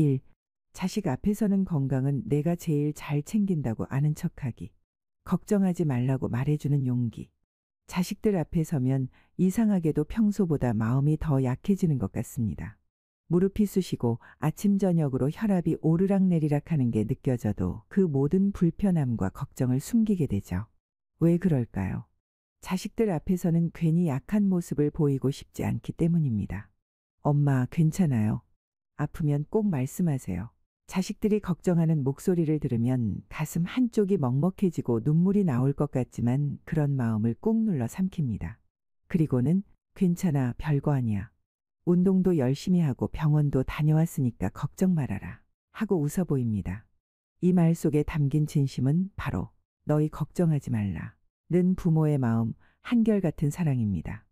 1. 자식 앞에서는 건강은 내가 제일 잘 챙긴다고 아는 척하기. 걱정하지 말라고 말해주는 용기. 자식들 앞에 서면 이상하게도 평소보다 마음이 더 약해지는 것 같습니다. 무릎이 쑤시고 아침 저녁으로 혈압이 오르락내리락 하는 게 느껴져도 그 모든 불편함과 걱정을 숨기게 되죠. 왜 그럴까요? 자식들 앞에서는 괜히 약한 모습을 보이고 싶지 않기 때문입니다. 엄마, 괜찮아요. 아프면 꼭 말씀하세요. 자식들이 걱정하는 목소리를 들으면 가슴 한쪽이 먹먹해지고 눈물이 나올 것 같지만 그런 마음을 꾹 눌러 삼킵니다. 그리고는 괜찮아, 별거 아니야. 운동도 열심히 하고 병원도 다녀왔으니까 걱정 말아라. 하고 웃어 보입니다. 이 말 속에 담긴 진심은 바로 너희 걱정하지 말라 는 부모의 마음, 한결같은 사랑입니다.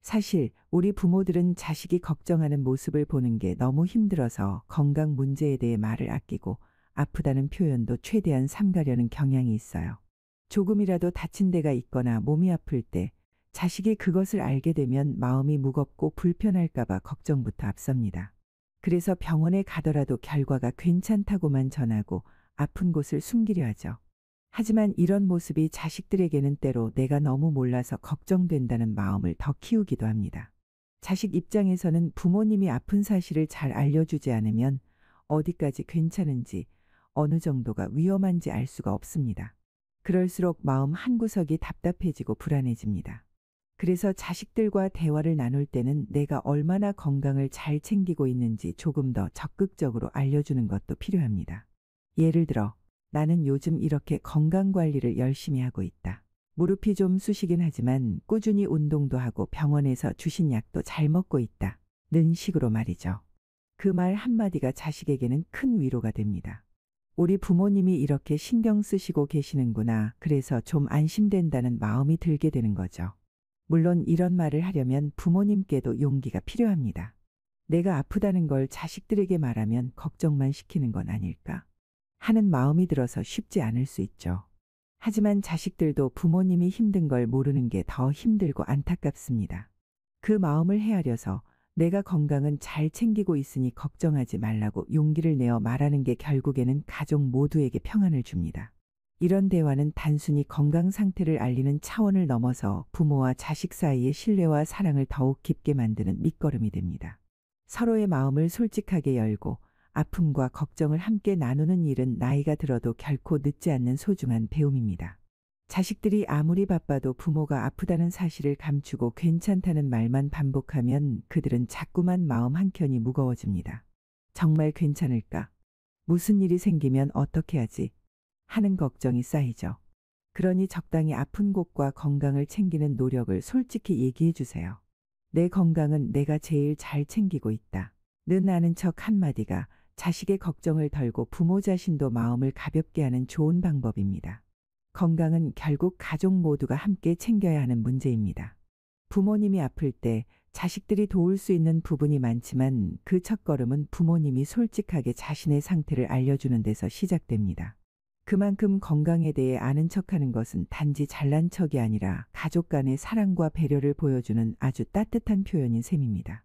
사실 우리 부모들은 자식이 걱정하는 모습을 보는 게 너무 힘들어서 건강 문제에 대해 말을 아끼고 아프다는 표현도 최대한 삼가려는 경향이 있어요. 조금이라도 다친 데가 있거나 몸이 아플 때 자식이 그것을 알게 되면 마음이 무겁고 불편할까 봐 걱정부터 앞섭니다. 그래서 병원에 가더라도 결과가 괜찮다고만 전하고 아픈 곳을 숨기려 하죠. 하지만 이런 모습이 자식들에게는 때로 내가 너무 몰라서 걱정된다는 마음을 더 키우기도 합니다. 자식 입장에서는 부모님이 아픈 사실을 잘 알려주지 않으면 어디까지 괜찮은지, 어느 정도가 위험한지 알 수가 없습니다. 그럴수록 마음 한구석이 답답해지고 불안해집니다. 그래서 자식들과 대화를 나눌 때는 내가 얼마나 건강을 잘 챙기고 있는지 조금 더 적극적으로 알려주는 것도 필요합니다. 예를 들어, 나는 요즘 이렇게 건강관리를 열심히 하고 있다. 무릎이 좀 쑤시긴 하지만 꾸준히 운동도 하고 병원에서 주신 약도 잘 먹고 있다. 는 식으로 말이죠. 그 말 한마디가 자식에게는 큰 위로가 됩니다. 우리 부모님이 이렇게 신경 쓰시고 계시는구나. 그래서 좀 안심된다는 마음이 들게 되는 거죠. 물론 이런 말을 하려면 부모님께도 용기가 필요합니다. 내가 아프다는 걸 자식들에게 말하면 걱정만 시키는 건 아닐까 하는 마음이 들어서 쉽지 않을 수 있죠. 하지만 자식들도 부모님이 힘든 걸 모르는 게 더 힘들고 안타깝습니다. 그 마음을 헤아려서 내가 건강은 잘 챙기고 있으니 걱정하지 말라고 용기를 내어 말하는 게 결국에는 가족 모두에게 평안을 줍니다. 이런 대화는 단순히 건강 상태를 알리는 차원을 넘어서 부모와 자식 사이의 신뢰와 사랑을 더욱 깊게 만드는 밑거름이 됩니다. 서로의 마음을 솔직하게 열고 아픔과 걱정을 함께 나누는 일은 나이가 들어도 결코 늦지 않는 소중한 배움입니다. 자식들이 아무리 바빠도 부모가 아프다는 사실을 감추고 괜찮다는 말만 반복하면 그들은 자꾸만 마음 한켠이 무거워집니다. 정말 괜찮을까? 무슨 일이 생기면 어떻게 하지? 하는 걱정이 쌓이죠. 그러니 적당히 아픈 곳과 건강을 챙기는 노력을 솔직히 얘기해 주세요. 내 건강은 내가 제일 잘 챙기고 있다. 는 아는 척 한마디가 자식의 걱정을 덜고 부모 자신도 마음을 가볍게 하는 좋은 방법입니다. 건강은 결국 가족 모두가 함께 챙겨야 하는 문제입니다. 부모님이 아플 때 자식들이 도울 수 있는 부분이 많지만 그 첫걸음은 부모님이 솔직하게 자신의 상태를 알려주는 데서 시작됩니다. 그만큼 건강에 대해 아는 척하는 것은 단지 잘난 척이 아니라 가족 간의 사랑과 배려를 보여주는 아주 따뜻한 표현인 셈입니다.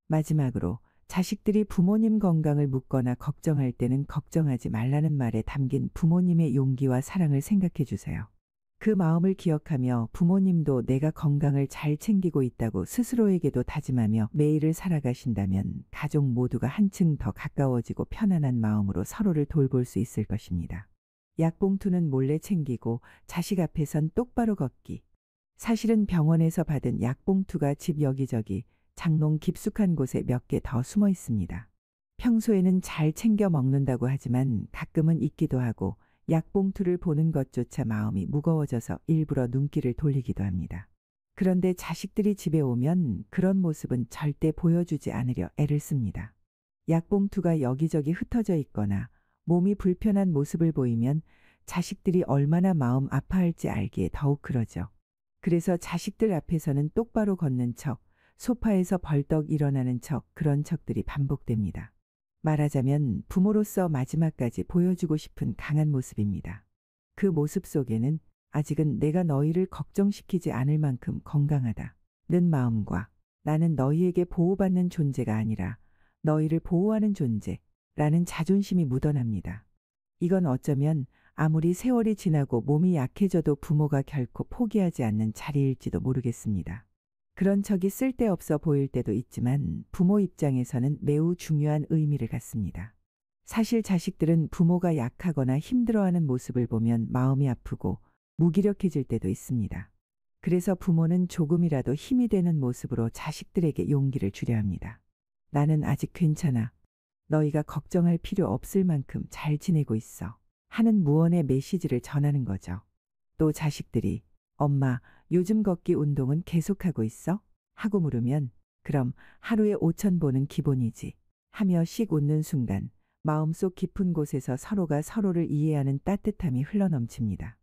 마지막으로 자식들이 부모님 건강을 묻거나 걱정할 때는 걱정하지 말라는 말에 담긴 부모님의 용기와 사랑을 생각해 주세요. 그 마음을 기억하며 부모님도 내가 건강을 잘 챙기고 있다고 스스로에게도 다짐하며 매일을 살아가신다면 가족 모두가 한층 더 가까워지고 편안한 마음으로 서로를 돌볼 수 있을 것입니다. 약봉투는 몰래 챙기고 자식 앞에선 똑바로 걷기. 사실은 병원에서 받은 약봉투가 집 여기저기 장롱 깊숙한 곳에 몇 개 더 숨어 있습니다. 평소에는 잘 챙겨 먹는다고 하지만 가끔은 잊기도 하고 약봉투를 보는 것조차 마음이 무거워져서 일부러 눈길을 돌리기도 합니다. 그런데 자식들이 집에 오면 그런 모습은 절대 보여주지 않으려 애를 씁니다. 약봉투가 여기저기 흩어져 있거나 몸이 불편한 모습을 보이면 자식들이 얼마나 마음 아파할지 알기에 더욱 그러죠. 그래서 자식들 앞에서는 똑바로 걷는 척, 소파에서 벌떡 일어나는 척, 그런 척들이 반복됩니다. 말하자면 부모로서 마지막까지 보여주고 싶은 강한 모습입니다. 그 모습 속에는 아직은 내가 너희를 걱정시키지 않을 만큼 건강하다 는 마음과 나는 너희에게 보호받는 존재가 아니라 너희를 보호하는 존재 라는 자존심이 묻어납니다. 이건 어쩌면 아무리 세월이 지나고 몸이 약해져도 부모가 결코 포기하지 않는 자리일지도 모르겠습니다. 그런 척이 쓸데없어 보일 때도 있지만 부모 입장에서는 매우 중요한 의미를 갖습니다. 사실 자식들은 부모가 약하거나 힘들어하는 모습을 보면 마음이 아프고 무기력해질 때도 있습니다. 그래서 부모는 조금이라도 힘이 되는 모습으로 자식들에게 용기를 주려 합니다. 나는 아직 괜찮아. 너희가 걱정할 필요 없을 만큼 잘 지내고 있어. 하는 무언의 메시지를 전하는 거죠. 또 자식들이 엄마, 요즘 걷기 운동은 계속하고 있어? 하고 물으면 그럼 하루에 5,000보는 기본이지. 하며 씩 웃는 순간 마음속 깊은 곳에서 서로가 서로를 이해하는 따뜻함이 흘러넘칩니다.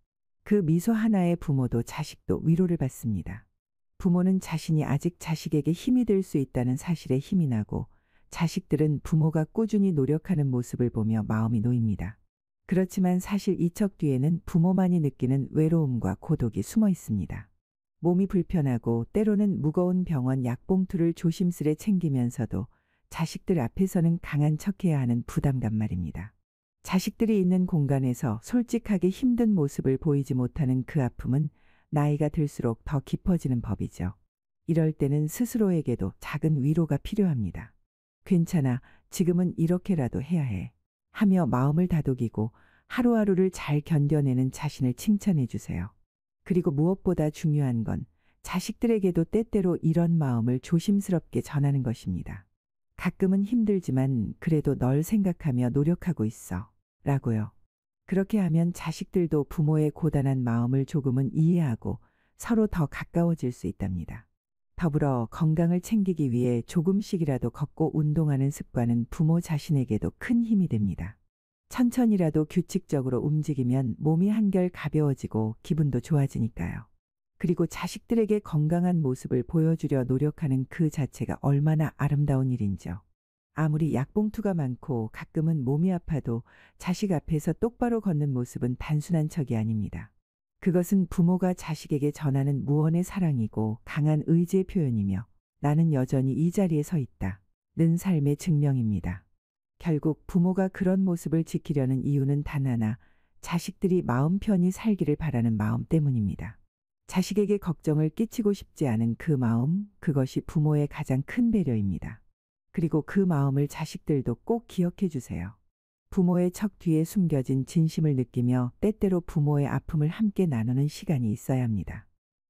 그 미소 하나에 부모도 자식도 위로를 받습니다. 부모는 자신이 아직 자식에게 힘이 될 수 있다는 사실에 힘이 나고 자식들은 부모가 꾸준히 노력하는 모습을 보며 마음이 놓입니다. 그렇지만 사실 이 척 뒤에는 부모만이 느끼는 외로움과 고독이 숨어 있습니다. 몸이 불편하고 때로는 무거운 병원 약봉투를 조심스레 챙기면서도 자식들 앞에서는 강한 척해야 하는 부담감 말입니다. 자식들이 있는 공간에서 솔직하게 힘든 모습을 보이지 못하는 그 아픔은 나이가 들수록 더 깊어지는 법이죠. 이럴 때는 스스로에게도 작은 위로가 필요합니다. 괜찮아, 지금은 이렇게라도 해야 해. 하며 마음을 다독이고 하루하루를 잘 견뎌내는 자신을 칭찬해 주세요. 그리고 무엇보다 중요한 건 자식들에게도 때때로 이런 마음을 조심스럽게 전하는 것입니다. 가끔은 힘들지만 그래도 널 생각하며 노력하고 있어. 라고요. 그렇게 하면 자식들도 부모의 고단한 마음을 조금은 이해하고 서로 더 가까워질 수 있답니다. 더불어 건강을 챙기기 위해 조금씩이라도 걷고 운동하는 습관은 부모 자신에게도 큰 힘이 됩니다. 천천히라도 규칙적으로 움직이면 몸이 한결 가벼워지고 기분도 좋아지니까요. 그리고 자식들에게 건강한 모습을 보여주려 노력하는 그 자체가 얼마나 아름다운 일인지요. 아무리 약봉투가 많고 가끔은 몸이 아파도 자식 앞에서 똑바로 걷는 모습은 단순한 척이 아닙니다. 그것은 부모가 자식에게 전하는 무언의 사랑이고 강한 의지의 표현이며 나는 여전히 이 자리에 서 있다는 삶의 증명입니다. 결국 부모가 그런 모습을 지키려는 이유는 단 하나, 자식들이 마음 편히 살기를 바라는 마음 때문입니다. 자식에게 걱정을 끼치고 싶지 않은 그 마음, 그것이 부모의 가장 큰 배려입니다. 그리고 그 마음을 자식들도 꼭 기억해 주세요. 부모의 척 뒤에 숨겨진 진심을 느끼며 때때로 부모의 아픔을 함께 나누는 시간이 있어야 합니다.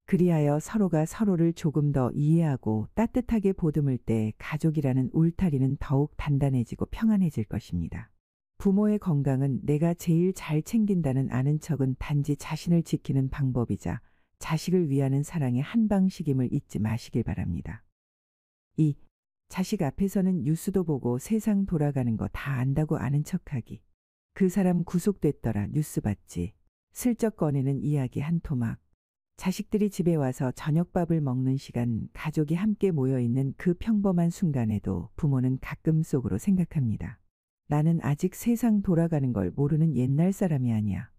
그리하여 서로가 서로를 조금 더 이해하고 따뜻하게 보듬을 때 가족이라는 울타리는 더욱 단단해지고 평안해질 것입니다. 부모의 건강은 내가 제일 잘 챙긴다는 아는 척은 단지 자신을 지키는 방법이자 자식을 위하는 사랑의 한 방식임을 잊지 마시길 바랍니다. 2. 자식 앞에서는 뉴스도 보고 세상 돌아가는 거 다 안다고 아는 척하기. 그 사람 구속됐더라 뉴스 봤지. 슬쩍 꺼내는 이야기 한 토막. 자식들이 집에 와서 저녁밥을 먹는 시간 가족이 함께 모여있는 그 평범한 순간에도 부모는 가끔 속으로 생각합니다. 나는 아직 세상 돌아가는 걸 모르는 옛날 사람이 아니야.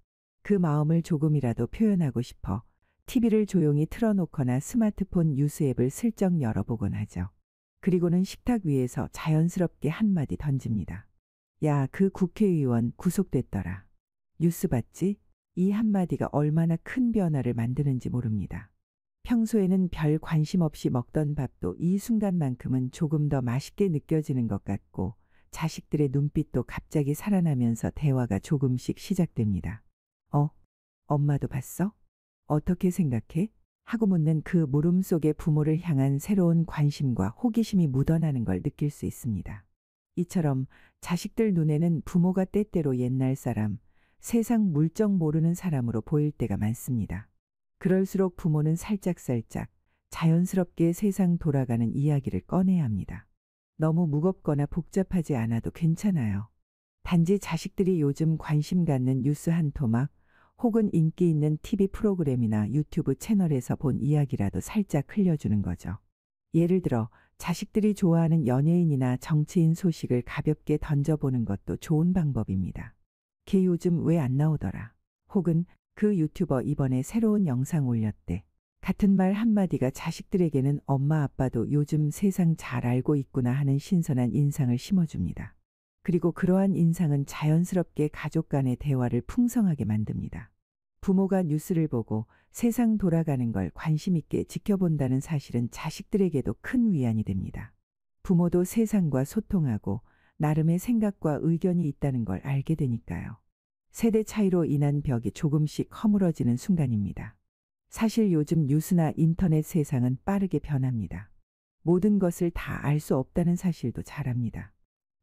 그 마음을 조금이라도 표현하고 싶어 TV를 조용히 틀어놓거나 스마트폰 뉴스 앱을 슬쩍 열어보곤 하죠. 그리고는 식탁 위에서 자연스럽게 한마디 던집니다. 야, 그 국회의원 구속됐더라. 뉴스 봤지? 이 한마디가 얼마나 큰 변화를 만드는지 모릅니다. 평소에는 별 관심 없이 먹던 밥도 이 순간만큼은 조금 더 맛있게 느껴지는 것 같고 자식들의 눈빛도 갑자기 살아나면서 대화가 조금씩 시작됩니다. 엄마도 봤어? 어떻게 생각해? 하고 묻는 그 물음 속에 부모를 향한 새로운 관심과 호기심이 묻어나는 걸 느낄 수 있습니다. 이처럼 자식들 눈에는 부모가 때때로 옛날 사람, 세상 물정 모르는 사람으로 보일 때가 많습니다. 그럴수록 부모는 살짝살짝 자연스럽게 세상 돌아가는 이야기를 꺼내야 합니다. 너무 무겁거나 복잡하지 않아도 괜찮아요. 단지 자식들이 요즘 관심 갖는 뉴스 한 토막 혹은 인기 있는 TV 프로그램이나 유튜브 채널에서 본 이야기라도 살짝 흘려주는 거죠. 예를 들어 자식들이 좋아하는 연예인이나 정치인 소식을 가볍게 던져보는 것도 좋은 방법입니다. 걔 요즘 왜 안 나오더라? 혹은 그 유튜버 이번에 새로운 영상 올렸대. 같은 말 한마디가 자식들에게는 엄마 아빠도 요즘 세상 잘 알고 있구나 하는 신선한 인상을 심어줍니다. 그리고 그러한 인상은 자연스럽게 가족 간의 대화를 풍성하게 만듭니다. 부모가 뉴스를 보고 세상 돌아가는 걸 관심 있게 지켜본다는 사실은 자식들에게도 큰 위안이 됩니다. 부모도 세상과 소통하고 나름의 생각과 의견이 있다는 걸 알게 되니까요. 세대 차이로 인한 벽이 조금씩 허물어지는 순간입니다. 사실 요즘 뉴스나 인터넷 세상은 빠르게 변합니다. 모든 것을 다 알 수 없다는 사실도 잘 압니다.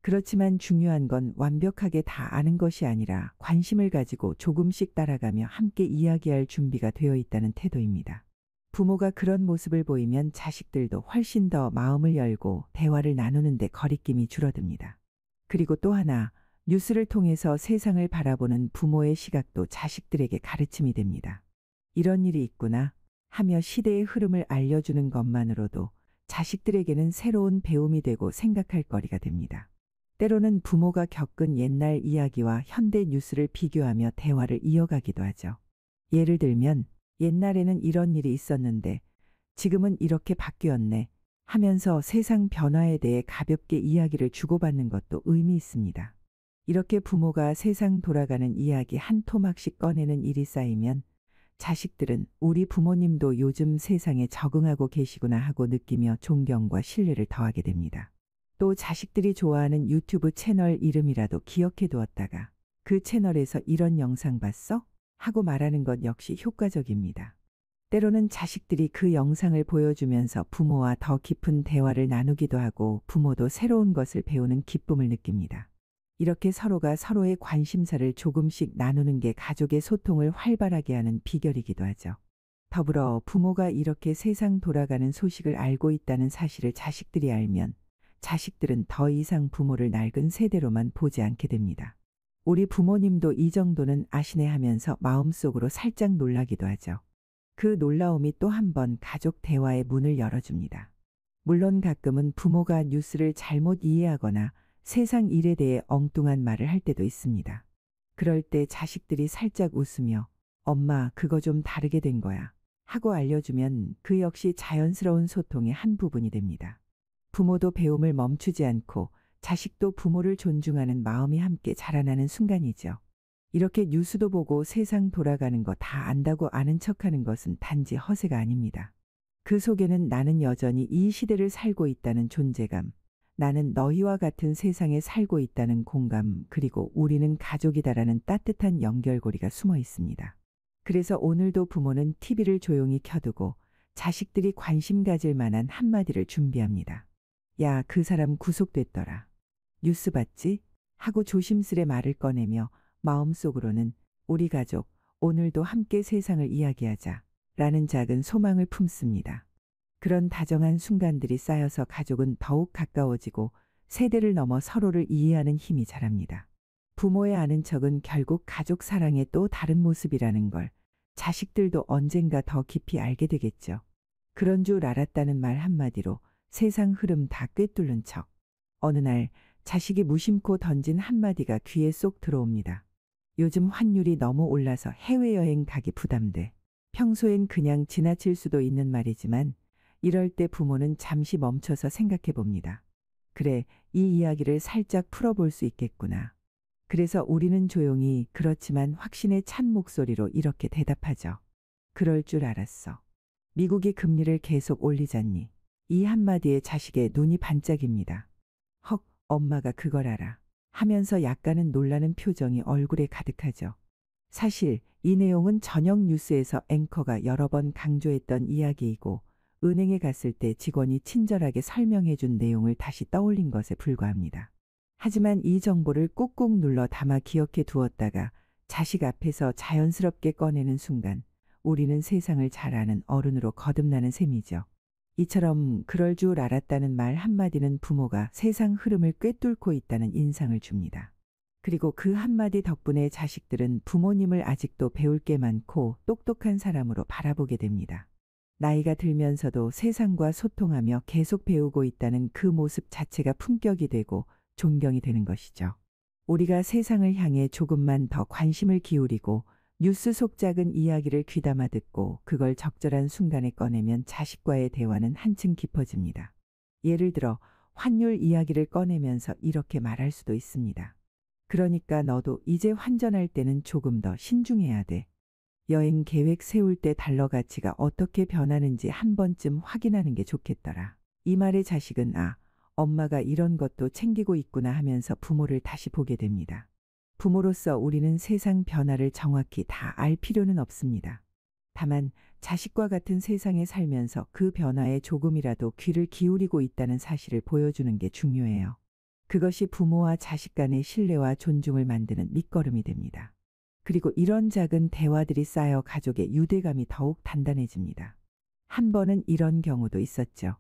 그렇지만 중요한 건 완벽하게 다 아는 것이 아니라 관심을 가지고 조금씩 따라가며 함께 이야기할 준비가 되어 있다는 태도입니다. 부모가 그런 모습을 보이면 자식들도 훨씬 더 마음을 열고 대화를 나누는 데 거리낌이 줄어듭니다. 그리고 또 하나, 뉴스를 통해서 세상을 바라보는 부모의 시각도 자식들에게 가르침이 됩니다. 이런 일이 있구나 하며 시대의 흐름을 알려주는 것만으로도 자식들에게는 새로운 배움이 되고 생각할 거리가 됩니다. 때로는 부모가 겪은 옛날 이야기와 현대 뉴스를 비교하며 대화를 이어가기도 하죠. 예를 들면 옛날에는 이런 일이 있었는데 지금은 이렇게 바뀌었네 하면서 세상 변화에 대해 가볍게 이야기를 주고받는 것도 의미 있습니다. 이렇게 부모가 세상 돌아가는 이야기 한 토막씩 꺼내는 일이 쌓이면 자식들은 우리 부모님도 요즘 세상에 적응하고 계시구나 하고 느끼며 존경과 신뢰를 더하게 됩니다. 또 자식들이 좋아하는 유튜브 채널 이름이라도 기억해 두었다가 그 채널에서 이런 영상 봤어? 하고 말하는 것 역시 효과적입니다. 때로는 자식들이 그 영상을 보여주면서 부모와 더 깊은 대화를 나누기도 하고 부모도 새로운 것을 배우는 기쁨을 느낍니다. 이렇게 서로가 서로의 관심사를 조금씩 나누는 게 가족의 소통을 활발하게 하는 비결이기도 하죠. 더불어 부모가 이렇게 세상 돌아가는 소식을 알고 있다는 사실을 자식들이 알면 자식들은 더 이상 부모를 낡은 세대로만 보지 않게 됩니다. 우리 부모님도 이 정도는 아시네 하면서 마음속으로 살짝 놀라기도 하죠. 그 놀라움이 또 한 번 가족 대화의 문을 열어줍니다. 물론 가끔은 부모가 뉴스를 잘못 이해하거나 세상 일에 대해 엉뚱한 말을 할 때도 있습니다. 그럴 때 자식들이 살짝 웃으며 엄마 그거 좀 다르게 된 거야 하고 알려주면 그 역시 자연스러운 소통의 한 부분이 됩니다. 부모도 배움을 멈추지 않고 자식도 부모를 존중하는 마음이 함께 자라나는 순간이죠. 이렇게 뉴스도 보고 세상 돌아가는 거 다 안다고 아는 척하는 것은 단지 허세가 아닙니다. 그 속에는 나는 여전히 이 시대를 살고 있다는 존재감, 나는 너희와 같은 세상에 살고 있다는 공감, 그리고 우리는 가족이다라는 따뜻한 연결고리가 숨어 있습니다. 그래서 오늘도 부모는 TV를 조용히 켜두고 자식들이 관심 가질 만한 한마디를 준비합니다. 야, 그 사람 구속됐더라. 뉴스 봤지? 하고 조심스레 말을 꺼내며 마음속으로는 우리 가족, 오늘도 함께 세상을 이야기하자 라는 작은 소망을 품습니다. 그런 다정한 순간들이 쌓여서 가족은 더욱 가까워지고 세대를 넘어 서로를 이해하는 힘이 자랍니다. 부모의 아는 척은 결국 가족 사랑의 또 다른 모습이라는 걸 자식들도 언젠가 더 깊이 알게 되겠죠. 그런 줄 알았다는 말 한마디로 세상 흐름 다 꿰뚫는 척. 어느 날 자식이 무심코 던진 한마디가 귀에 쏙 들어옵니다. 요즘 환율이 너무 올라서 해외여행 가기 부담돼. 평소엔 그냥 지나칠 수도 있는 말이지만 이럴 때 부모는 잠시 멈춰서 생각해 봅니다. 그래, 이 이야기를 살짝 풀어볼 수 있겠구나. 그래서 우리는 조용히 그렇지만 확신에 찬 목소리로 이렇게 대답하죠. 그럴 줄 알았어. 미국이 금리를 계속 올리잖니. 이 한마디에 자식의 눈이 반짝입니다. 헉, 엄마가 그걸 알아. 하면서 약간은 놀라는 표정이 얼굴에 가득하죠. 사실 이 내용은 저녁 뉴스에서 앵커가 여러 번 강조했던 이야기이고 은행에 갔을 때 직원이 친절하게 설명해 준 내용을 다시 떠올린 것에 불과합니다. 하지만 이 정보를 꾹꾹 눌러 담아 기억해 두었다가 자식 앞에서 자연스럽게 꺼내는 순간 우리는 세상을 잘 아는 어른으로 거듭나는 셈이죠. 이처럼 그럴 줄 알았다는 말 한마디는 부모가 세상 흐름을 꿰뚫고 있다는 인상을 줍니다. 그리고 그 한마디 덕분에 자식들은 부모님을 아직도 배울 게 많고 똑똑한 사람으로 바라보게 됩니다. 나이가 들면서도 세상과 소통하며 계속 배우고 있다는 그 모습 자체가 품격이 되고 존경이 되는 것이죠. 우리가 세상을 향해 조금만 더 관심을 기울이고 뉴스 속 작은 이야기를 귀담아 듣고 그걸 적절한 순간에 꺼내면 자식과의 대화는 한층 깊어집니다. 예를 들어 환율 이야기를 꺼내면서 이렇게 말할 수도 있습니다. 그러니까 너도 이제 환전할 때는 조금 더 신중해야 돼. 여행 계획 세울 때 달러 가치가 어떻게 변하는지 한 번쯤 확인하는 게 좋겠더라. 이 말에 자식은 엄마가 이런 것도 챙기고 있구나 하면서 부모를 다시 보게 됩니다. 부모로서 우리는 세상 변화를 정확히 다 알 필요는 없습니다. 다만 자식과 같은 세상에 살면서 그 변화에 조금이라도 귀를 기울이고 있다는 사실을 보여주는 게 중요해요. 그것이 부모와 자식 간의 신뢰와 존중을 만드는 밑거름이 됩니다. 그리고 이런 작은 대화들이 쌓여 가족의 유대감이 더욱 단단해집니다. 한 번은 이런 경우도 있었죠.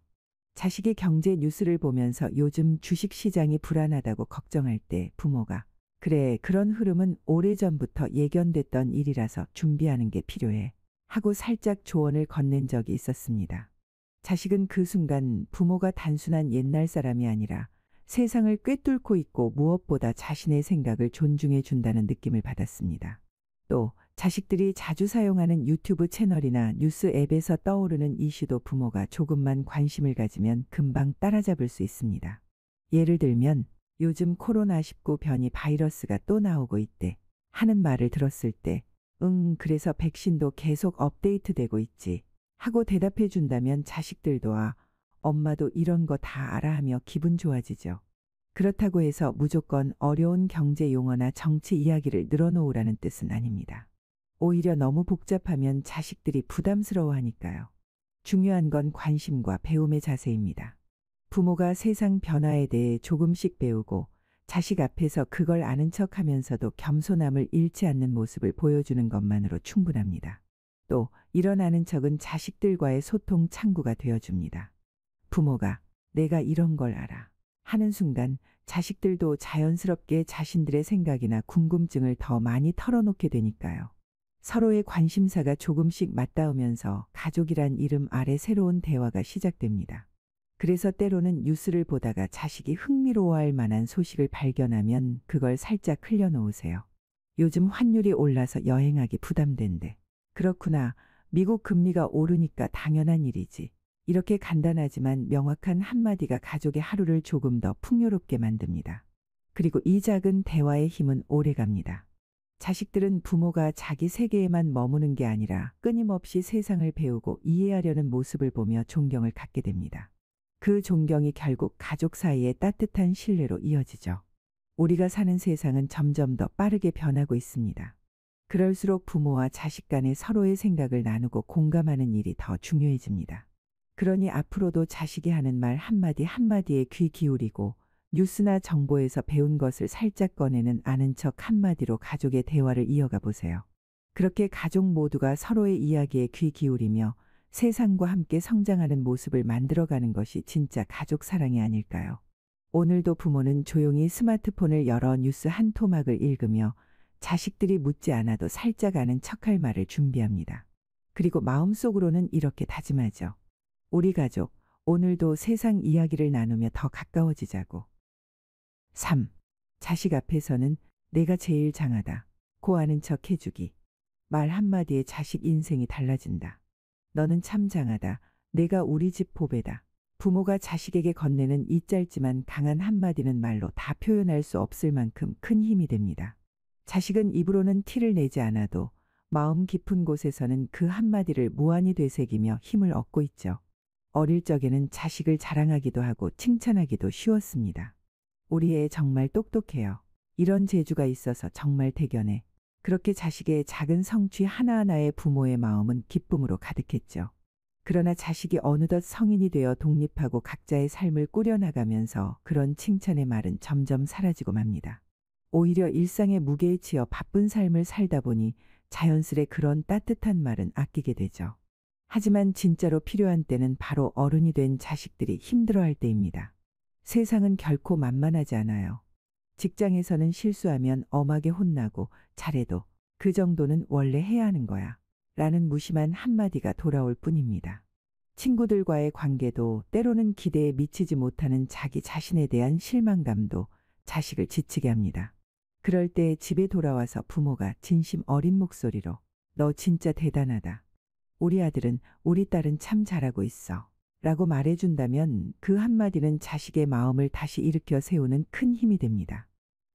자식의 경제 뉴스를 보면서 요즘 주식시장이 불안하다고 걱정할 때 부모가 그래, 그런 흐름은 오래전부터 예견됐던 일이라서 준비하는 게 필요해 하고 살짝 조언을 건넨 적이 있었습니다. 자식은 그 순간 부모가 단순한 옛날 사람이 아니라 세상을 꿰뚫고 있고 무엇보다 자신의 생각을 존중해 준다는 느낌을 받았습니다. 또 자식들이 자주 사용하는 유튜브 채널이나 뉴스 앱에서 떠오르는 이슈도 부모가 조금만 관심을 가지면 금방 따라잡을 수 있습니다. 예를 들면 요즘 코로나19 변이 바이러스가 또 나오고 있대 하는 말을 들었을 때 그래서 백신도 계속 업데이트되고 있지 하고 대답해 준다면 자식들도 엄마도 이런 거 다 알아 하며 기분 좋아지죠. 그렇다고 해서 무조건 어려운 경제 용어나 정치 이야기를 늘어놓으라는 뜻은 아닙니다. 오히려 너무 복잡하면 자식들이 부담스러워하니까요. 중요한 건 관심과 배움의 자세입니다. 부모가 세상 변화에 대해 조금씩 배우고 자식 앞에서 그걸 아는 척하면서도 겸손함을 잃지 않는 모습을 보여주는 것만으로 충분합니다. 또 이런 아는 척은 자식들과의 소통 창구가 되어줍니다. 부모가 내가 이런 걸 알아 하는 순간 자식들도 자연스럽게 자신들의 생각이나 궁금증을 더 많이 털어놓게 되니까요. 서로의 관심사가 조금씩 맞닿으면서 가족이란 이름 아래 새로운 대화가 시작됩니다. 그래서 때로는 뉴스를 보다가 자식이 흥미로워할 만한 소식을 발견하면 그걸 살짝 흘려놓으세요. 요즘 환율이 올라서 여행하기 부담된대. 그렇구나. 미국 금리가 오르니까 당연한 일이지. 이렇게 간단하지만 명확한 한마디가 가족의 하루를 조금 더 풍요롭게 만듭니다. 그리고 이 작은 대화의 힘은 오래갑니다. 자식들은 부모가 자기 세계에만 머무는 게 아니라 끊임없이 세상을 배우고 이해하려는 모습을 보며 존경을 갖게 됩니다. 그 존경이 결국 가족 사이의 따뜻한 신뢰로 이어지죠. 우리가 사는 세상은 점점 더 빠르게 변하고 있습니다. 그럴수록 부모와 자식 간에 서로의 생각을 나누고 공감하는 일이 더 중요해집니다. 그러니 앞으로도 자식이 하는 말 한마디 한마디에 귀 기울이고 뉴스나 정보에서 배운 것을 살짝 꺼내는 아는 척 한마디로 가족의 대화를 이어가 보세요. 그렇게 가족 모두가 서로의 이야기에 귀 기울이며 세상과 함께 성장하는 모습을 만들어가는 것이 진짜 가족 사랑이 아닐까요? 오늘도 부모는 조용히 스마트폰을 열어 뉴스 한 토막을 읽으며 자식들이 묻지 않아도 살짝 아는 척할 말을 준비합니다. 그리고 마음속으로는 이렇게 다짐하죠. 우리 가족, 오늘도 세상 이야기를 나누며 더 가까워지자고. 3. 자식 앞에서는 내가 제일 장하다. 고 아는 척 해주기. 말 한마디에 자식 인생이 달라진다. 너는 참 장하다. 내가 우리 집 보배다. 부모가 자식에게 건네는 이 짧지만 강한 한마디는 말로 다 표현할 수 없을 만큼 큰 힘이 됩니다. 자식은 입으로는 티를 내지 않아도 마음 깊은 곳에서는 그 한마디를 무한히 되새기며 힘을 얻고 있죠. 어릴 적에는 자식을 자랑하기도 하고 칭찬하기도 쉬웠습니다. 우리 애 정말 똑똑해요. 이런 재주가 있어서 정말 대견해. 그렇게 자식의 작은 성취 하나하나에 부모의 마음은 기쁨으로 가득했죠. 그러나 자식이 어느덧 성인이 되어 독립하고 각자의 삶을 꾸려나가면서 그런 칭찬의 말은 점점 사라지고 맙니다. 오히려 일상의 무게에 치여 바쁜 삶을 살다 보니 자연스레 그런 따뜻한 말은 아끼게 되죠. 하지만 진짜로 필요한 때는 바로 어른이 된 자식들이 힘들어할 때입니다. 세상은 결코 만만하지 않아요. 직장에서는 실수하면 엄하게 혼나고 잘해도 그 정도는 원래 해야 하는 거야 라는 무심한 한마디가 돌아올 뿐입니다. 친구들과의 관계도 때로는 기대에 미치지 못하는 자기 자신에 대한 실망감도 자식을 지치게 합니다. 그럴 때 집에 돌아와서 부모가 진심 어린 목소리로 너 진짜 대단하다. 우리 아들은 우리 딸은 참 잘하고 있어 라고 말해준다면 그 한마디는 자식의 마음을 다시 일으켜 세우는 큰 힘이 됩니다.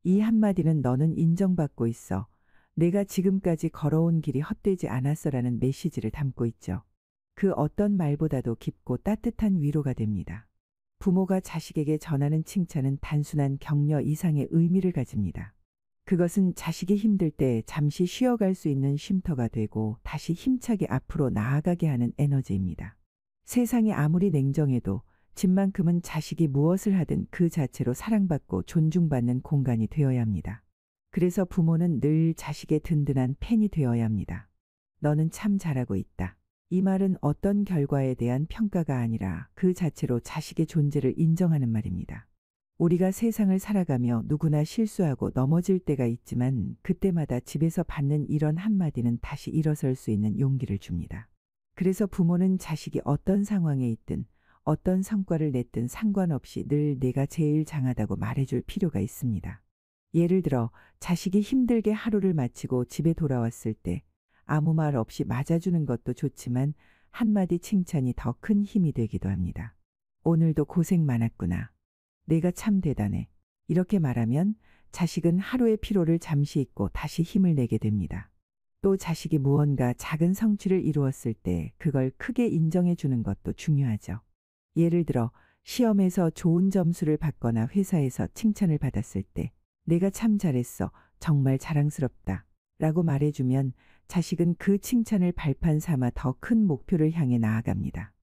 이 한마디는 너는 인정받고 있어. 내가 지금까지 걸어온 길이 헛되지 않았어라는 메시지를 담고 있죠. 그 어떤 말보다도 깊고 따뜻한 위로가 됩니다. 부모가 자식에게 전하는 칭찬은 단순한 격려 이상의 의미를 가집니다. 그것은 자식이 힘들 때 잠시 쉬어갈 수 있는 쉼터가 되고 다시 힘차게 앞으로 나아가게 하는 에너지입니다. 세상이 아무리 냉정해도 집만큼은 자식이 무엇을 하든 그 자체로 사랑받고 존중받는 공간이 되어야 합니다. 그래서 부모는 늘 자식의 든든한 팬이 되어야 합니다. 너는 참 잘하고 있다. 이 말은 어떤 결과에 대한 평가가 아니라 그 자체로 자식의 존재를 인정하는 말입니다. 우리가 세상을 살아가며 누구나 실수하고 넘어질 때가 있지만 그때마다 집에서 받는 이런 한마디는 다시 일어설 수 있는 용기를 줍니다. 그래서 부모는 자식이 어떤 상황에 있든 어떤 성과를 냈든 상관없이 늘 내가 제일 장하다고 말해줄 필요가 있습니다. 예를 들어 자식이 힘들게 하루를 마치고 집에 돌아왔을 때 아무 말 없이 맞아주는 것도 좋지만 한마디 칭찬이 더 큰 힘이 되기도 합니다. 오늘도 고생 많았구나. 내가 참 대단해. 이렇게 말하면 자식은 하루의 피로를 잠시 잊고 다시 힘을 내게 됩니다. 또 자식이 무언가 작은 성취를 이루었을 때 그걸 크게 인정해 주는 것도 중요하죠. 예를 들어 시험에서 좋은 점수를 받거나 회사에서 칭찬을 받았을 때 내가 참 잘했어. 정말 자랑스럽다. 라고 말해주면 자식은 그 칭찬을 발판 삼아 더 큰 목표를 향해 나아갑니다.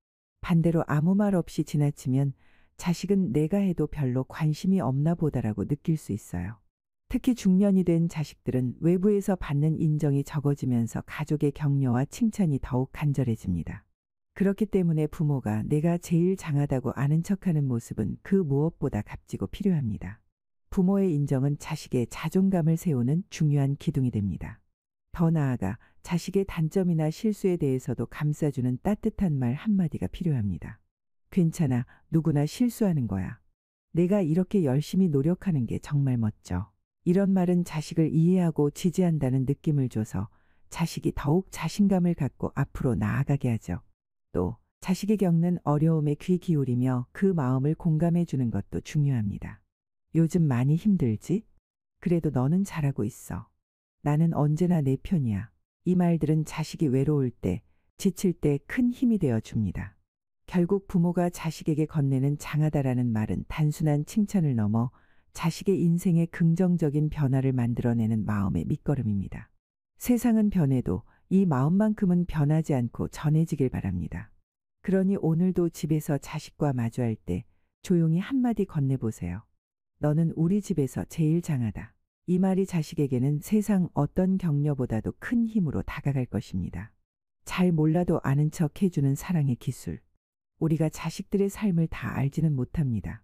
반대로 아무 말 없이 지나치면 자식은 내가 해도 별로 관심이 없나 보다라고 느낄 수 있어요. 특히 중년이 된 자식들은 외부에서 받는 인정이 적어지면서 가족의 격려와 칭찬이 더욱 간절해집니다. 그렇기 때문에 부모가 내가 제일 장하다고 아는 척하는 모습은 그 무엇보다 값지고 필요합니다. 부모의 인정은 자식의 자존감을 세우는 중요한 기둥이 됩니다. 더 나아가 자식의 단점이나 실수에 대해서도 감싸주는 따뜻한 말 한마디가 필요합니다. 괜찮아, 누구나 실수하는 거야. 내가 이렇게 열심히 노력하는 게 정말 멋져. 이런 말은 자식을 이해하고 지지한다는 느낌을 줘서 자식이 더욱 자신감을 갖고 앞으로 나아가게 하죠. 또 자식이 겪는 어려움에 귀 기울이며 그 마음을 공감해 주는 것도 중요합니다. 요즘 많이 힘들지? 그래도 너는 잘하고 있어. 나는 언제나 내 편이야. 이 말들은 자식이 외로울 때, 지칠 때 큰 힘이 되어 줍니다. 결국 부모가 자식에게 건네는 장하다라는 말은 단순한 칭찬을 넘어 자식의 인생에 긍정적인 변화를 만들어내는 마음의 밑거름입니다. 세상은 변해도 이 마음만큼은 변하지 않고 전해지길 바랍니다. 그러니 오늘도 집에서 자식과 마주할 때 조용히 한마디 건네보세요. 너는 우리 집에서 제일 장하다. 이 말이 자식에게는 세상 어떤 격려보다도 큰 힘으로 다가갈 것입니다. 잘 몰라도 아는 척 해주는 사랑의 기술. 우리가 자식들의 삶을 다 알지는 못합니다.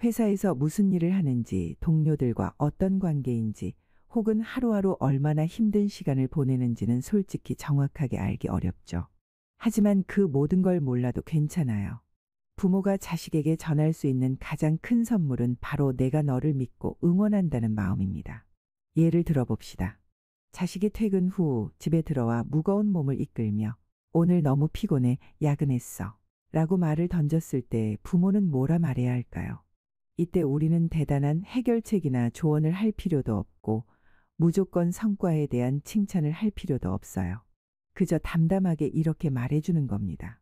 회사에서 무슨 일을 하는지, 동료들과 어떤 관계인지, 혹은 하루하루 얼마나 힘든 시간을 보내는지는 솔직히 정확하게 알기 어렵죠. 하지만 그 모든 걸 몰라도 괜찮아요. 부모가 자식에게 전할 수 있는 가장 큰 선물은 바로 내가 너를 믿고 응원한다는 마음입니다. 예를 들어봅시다. 자식이 퇴근 후 집에 들어와 무거운 몸을 이끌며 오늘 너무 피곤해, 야근했어. 라고 말을 던졌을 때 부모는 뭐라 말해야 할까요? 이때 우리는 대단한 해결책이나 조언을 할 필요도 없고 무조건 성과에 대한 칭찬을 할 필요도 없어요. 그저 담담하게 이렇게 말해주는 겁니다.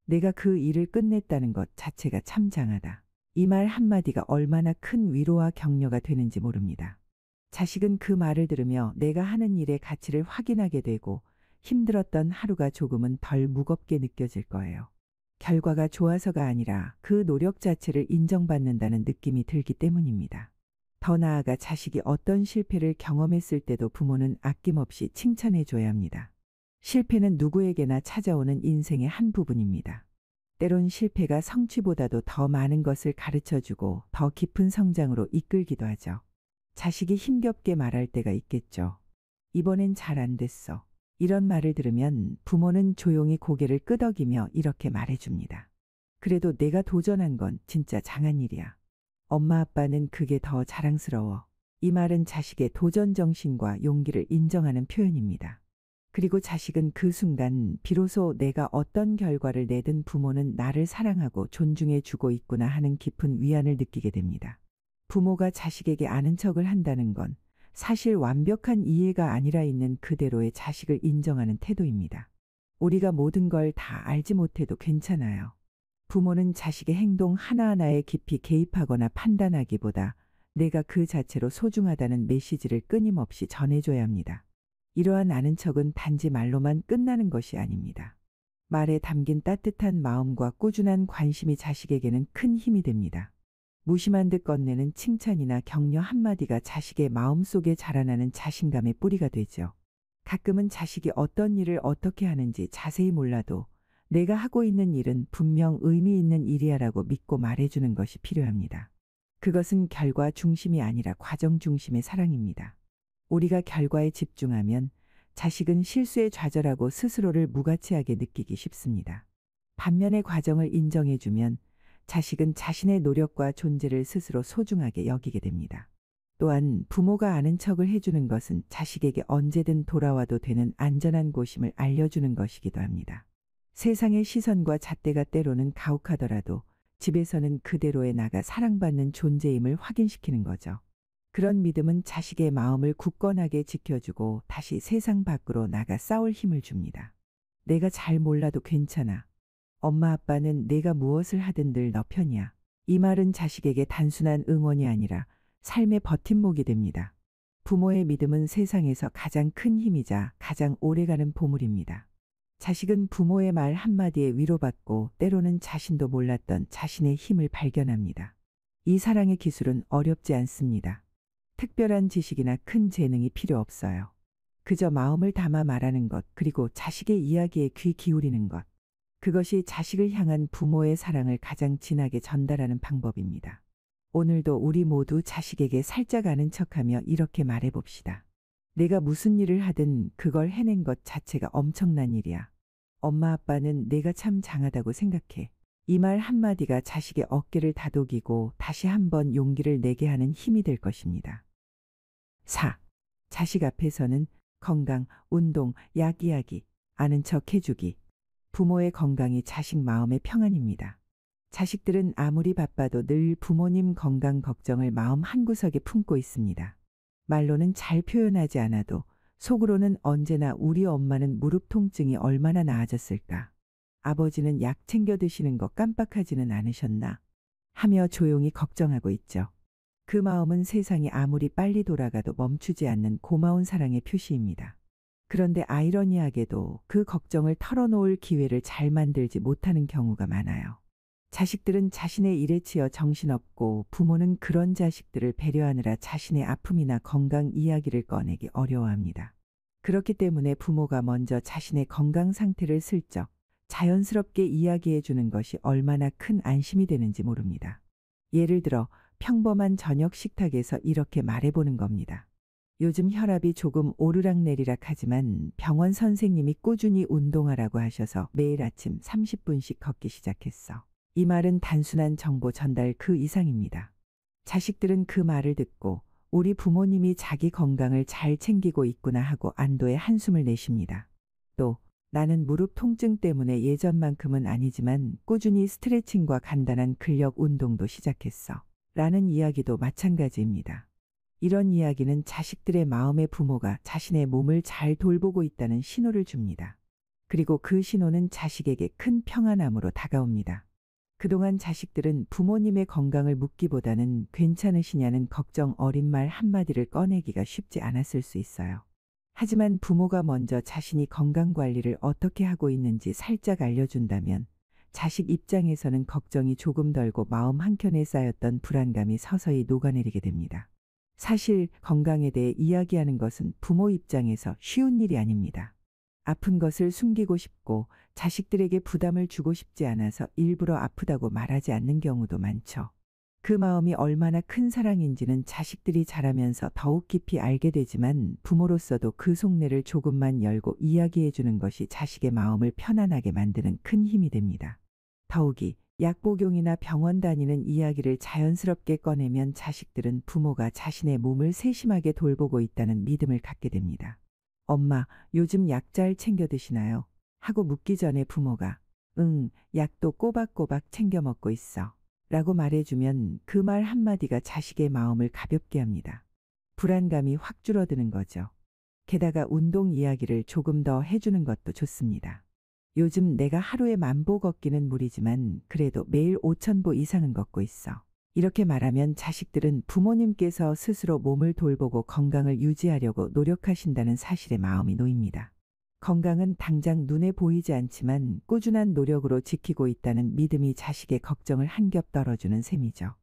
내가 그 일을 끝냈다는 것 자체가 참 장하다. 이 말 한마디가 얼마나 큰 위로와 격려가 되는지 모릅니다. 자식은 그 말을 들으며 내가 하는 일의 가치를 확인하게 되고 힘들었던 하루가 조금은 덜 무겁게 느껴질 거예요. 결과가 좋아서가 아니라 그 노력 자체를 인정받는다는 느낌이 들기 때문입니다. 더 나아가 자식이 어떤 실패를 경험했을 때도 부모는 아낌없이 칭찬해 줘야 합니다. 실패는 누구에게나 찾아오는 인생의 한 부분입니다. 때론 실패가 성취보다도 더 많은 것을 가르쳐주고 더 깊은 성장으로 이끌기도 하죠. 자식이 힘겹게 말할 때가 있겠죠. 이번엔 잘 안 됐어. 이런 말을 들으면 부모는 조용히 고개를 끄덕이며 이렇게 말해줍니다. 그래도 내가 도전한 건 진짜 장한 일이야. 엄마 아빠는 그게 더 자랑스러워. 이 말은 자식의 도전 정신과 용기를 인정하는 표현입니다. 그리고 자식은 그 순간 비로소 내가 어떤 결과를 내든 부모는 나를 사랑하고 존중해 주고 있구나 하는 깊은 위안을 느끼게 됩니다. 부모가 자식에게 아는 척을 한다는 건 사실 완벽한 이해가 아니라 있는 그대로의 자식을 인정하는 태도입니다. 우리가 모든 걸 다 알지 못해도 괜찮아요. 부모는 자식의 행동 하나하나에 깊이 개입하거나 판단하기보다 내가 그 자체로 소중하다는 메시지를 끊임없이 전해줘야 합니다. 이러한 아는 척은 단지 말로만 끝나는 것이 아닙니다. 말에 담긴 따뜻한 마음과 꾸준한 관심이 자식에게는 큰 힘이 됩니다. 무심한 듯 건네는 칭찬이나 격려 한마디가 자식의 마음속에 자라나는 자신감의 뿌리가 되죠. 가끔은 자식이 어떤 일을 어떻게 하는지 자세히 몰라도 내가 하고 있는 일은 분명 의미 있는 일이야라고 믿고 말해주는 것이 필요합니다. 그것은 결과 중심이 아니라 과정 중심의 사랑입니다. 우리가 결과에 집중하면 자식은 실수에 좌절하고 스스로를 무가치하게 느끼기 쉽습니다. 반면에 과정을 인정해주면 자식은 자신의 노력과 존재를 스스로 소중하게 여기게 됩니다. 또한 부모가 아는 척을 해주는 것은 자식에게 언제든 돌아와도 되는 안전한 곳임을 알려주는 것이기도 합니다. 세상의 시선과 잣대가 때로는 가혹하더라도 집에서는 그대로의 나가 사랑받는 존재임을 확인시키는 거죠. 그런 믿음은 자식의 마음을 굳건하게 지켜주고 다시 세상 밖으로 나가 싸울 힘을 줍니다. 내가 잘 몰라도 괜찮아. 엄마 아빠는 내가 무엇을 하든 늘 너 편이야. 이 말은 자식에게 단순한 응원이 아니라 삶의 버팀목이 됩니다. 부모의 믿음은 세상에서 가장 큰 힘이자 가장 오래가는 보물입니다. 자식은 부모의 말 한마디에 위로받고 때로는 자신도 몰랐던 자신의 힘을 발견합니다. 이 사랑의 기술은 어렵지 않습니다. 특별한 지식이나 큰 재능이 필요 없어요. 그저 마음을 담아 말하는 것, 그리고 자식의 이야기에 귀 기울이는 것. 그것이 자식을 향한 부모의 사랑을 가장 진하게 전달하는 방법입니다. 오늘도 우리 모두 자식에게 살짝 아는 척하며 이렇게 말해봅시다. 내가 무슨 일을 하든 그걸 해낸 것 자체가 엄청난 일이야. 엄마 아빠는 내가 참 장하다고 생각해. 이 말 한마디가 자식의 어깨를 다독이고 다시 한번 용기를 내게 하는 힘이 될 것입니다. 4. 자식 앞에서는 건강, 운동, 약 이야기, 아는 척 해주기. 부모의 건강이 자식 마음의 평안입니다. 자식들은 아무리 바빠도 늘 부모님 건강 걱정을 마음 한구석에 품고 있습니다. 말로는 잘 표현하지 않아도 속으로는 언제나 우리 엄마는 무릎 통증이 얼마나 나아졌을까? 아버지는 약 챙겨 드시는 거 깜빡하지는 않으셨나? 하며 조용히 걱정하고 있죠. 그 마음은 세상이 아무리 빨리 돌아가도 멈추지 않는 고마운 사랑의 표시입니다. 그런데 아이러니하게도 그 걱정을 털어놓을 기회를 잘 만들지 못하는 경우가 많아요. 자식들은 자신의 일에 치여 정신없고 부모는 그런 자식들을 배려하느라 자신의 아픔이나 건강 이야기를 꺼내기 어려워합니다. 그렇기 때문에 부모가 먼저 자신의 건강 상태를 슬쩍 자연스럽게 이야기해 주는 것이 얼마나 큰 안심이 되는지 모릅니다. 예를 들어 평범한 저녁 식탁에서 이렇게 말해보는 겁니다. 요즘 혈압이 조금 오르락내리락 하지만 병원 선생님이 꾸준히 운동하라고 하셔서 매일 아침 30분씩 걷기 시작했어. 이 말은 단순한 정보 전달 그 이상입니다. 자식들은 그 말을 듣고 우리 부모님이 자기 건강을 잘 챙기고 있구나 하고 안도의 한숨을 내쉽니다. 또 나는 무릎 통증 때문에 예전만큼은 아니지만 꾸준히 스트레칭과 간단한 근력 운동도 시작했어. 라는 이야기도 마찬가지입니다. 이런 이야기는 자식들의 마음의 부모가 자신의 몸을 잘 돌보고 있다는 신호를 줍니다. 그리고 그 신호는 자식에게 큰 평안함으로 다가옵니다. 그동안 자식들은 부모님의 건강을 묻기보다는 괜찮으시냐는 걱정 어린 말 한마디를 꺼내기가 쉽지 않았을 수 있어요. 하지만 부모가 먼저 자신이 건강관리를 어떻게 하고 있는지 살짝 알려준다면 자식 입장에서는 걱정이 조금 덜고 마음 한켠에 쌓였던 불안감이 서서히 녹아내리게 됩니다. 사실 건강에 대해 이야기하는 것은 부모 입장에서 쉬운 일이 아닙니다. 아픈 것을 숨기고 싶고 자식들에게 부담을 주고 싶지 않아서 일부러 아프다고 말하지 않는 경우도 많죠. 그 마음이 얼마나 큰 사랑인지는 자식들이 자라면서 더욱 깊이 알게 되지만 부모로서도 그 속내를 조금만 열고 이야기해 주는 것이 자식의 마음을 편안하게 만드는 큰 힘이 됩니다. 더욱이 약 복용이나 병원 다니는 이야기를 자연스럽게 꺼내면 자식들은 부모가 자신의 몸을 세심하게 돌보고 있다는 믿음을 갖게 됩니다. 엄마, 요즘 약 잘 챙겨 드시나요? 하고 묻기 전에 부모가 응, 약도 꼬박꼬박 챙겨 먹고 있어. 라고 말해주면 그 말 한마디가 자식의 마음을 가볍게 합니다. 불안감이 확 줄어드는 거죠. 게다가 운동 이야기를 조금 더 해주는 것도 좋습니다. 요즘 내가 하루에 10,000보 걷기는 무리지만 그래도 매일 5,000보 이상은 걷고 있어. 이렇게 말하면 자식들은 부모님께서 스스로 몸을 돌보고 건강을 유지하려고 노력하신다는 사실에 마음이 놓입니다. 건강은 당장 눈에 보이지 않지만 꾸준한 노력으로 지키고 있다는 믿음이 자식의 걱정을 한 겹 덜어주는 셈이죠.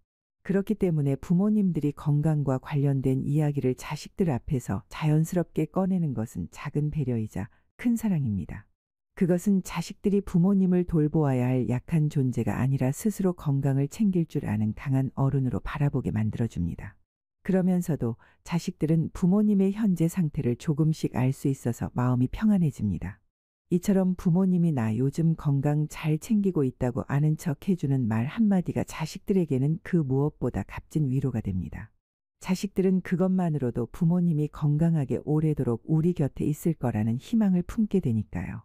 그렇기 때문에 부모님들이 건강과 관련된 이야기를 자식들 앞에서 자연스럽게 꺼내는 것은 작은 배려이자 큰 사랑입니다. 그것은 자식들이 부모님을 돌보아야 할 약한 존재가 아니라 스스로 건강을 챙길 줄 아는 강한 어른으로 바라보게 만들어줍니다. 그러면서도 자식들은 부모님의 현재 상태를 조금씩 알 수 있어서 마음이 평안해집니다. 이처럼 부모님이 나 요즘 건강 잘 챙기고 있다고 아는 척 해주는 말 한마디가 자식들에게는 그 무엇보다 값진 위로가 됩니다. 자식들은 그것만으로도 부모님이 건강하게 오래도록 우리 곁에 있을 거라는 희망을 품게 되니까요.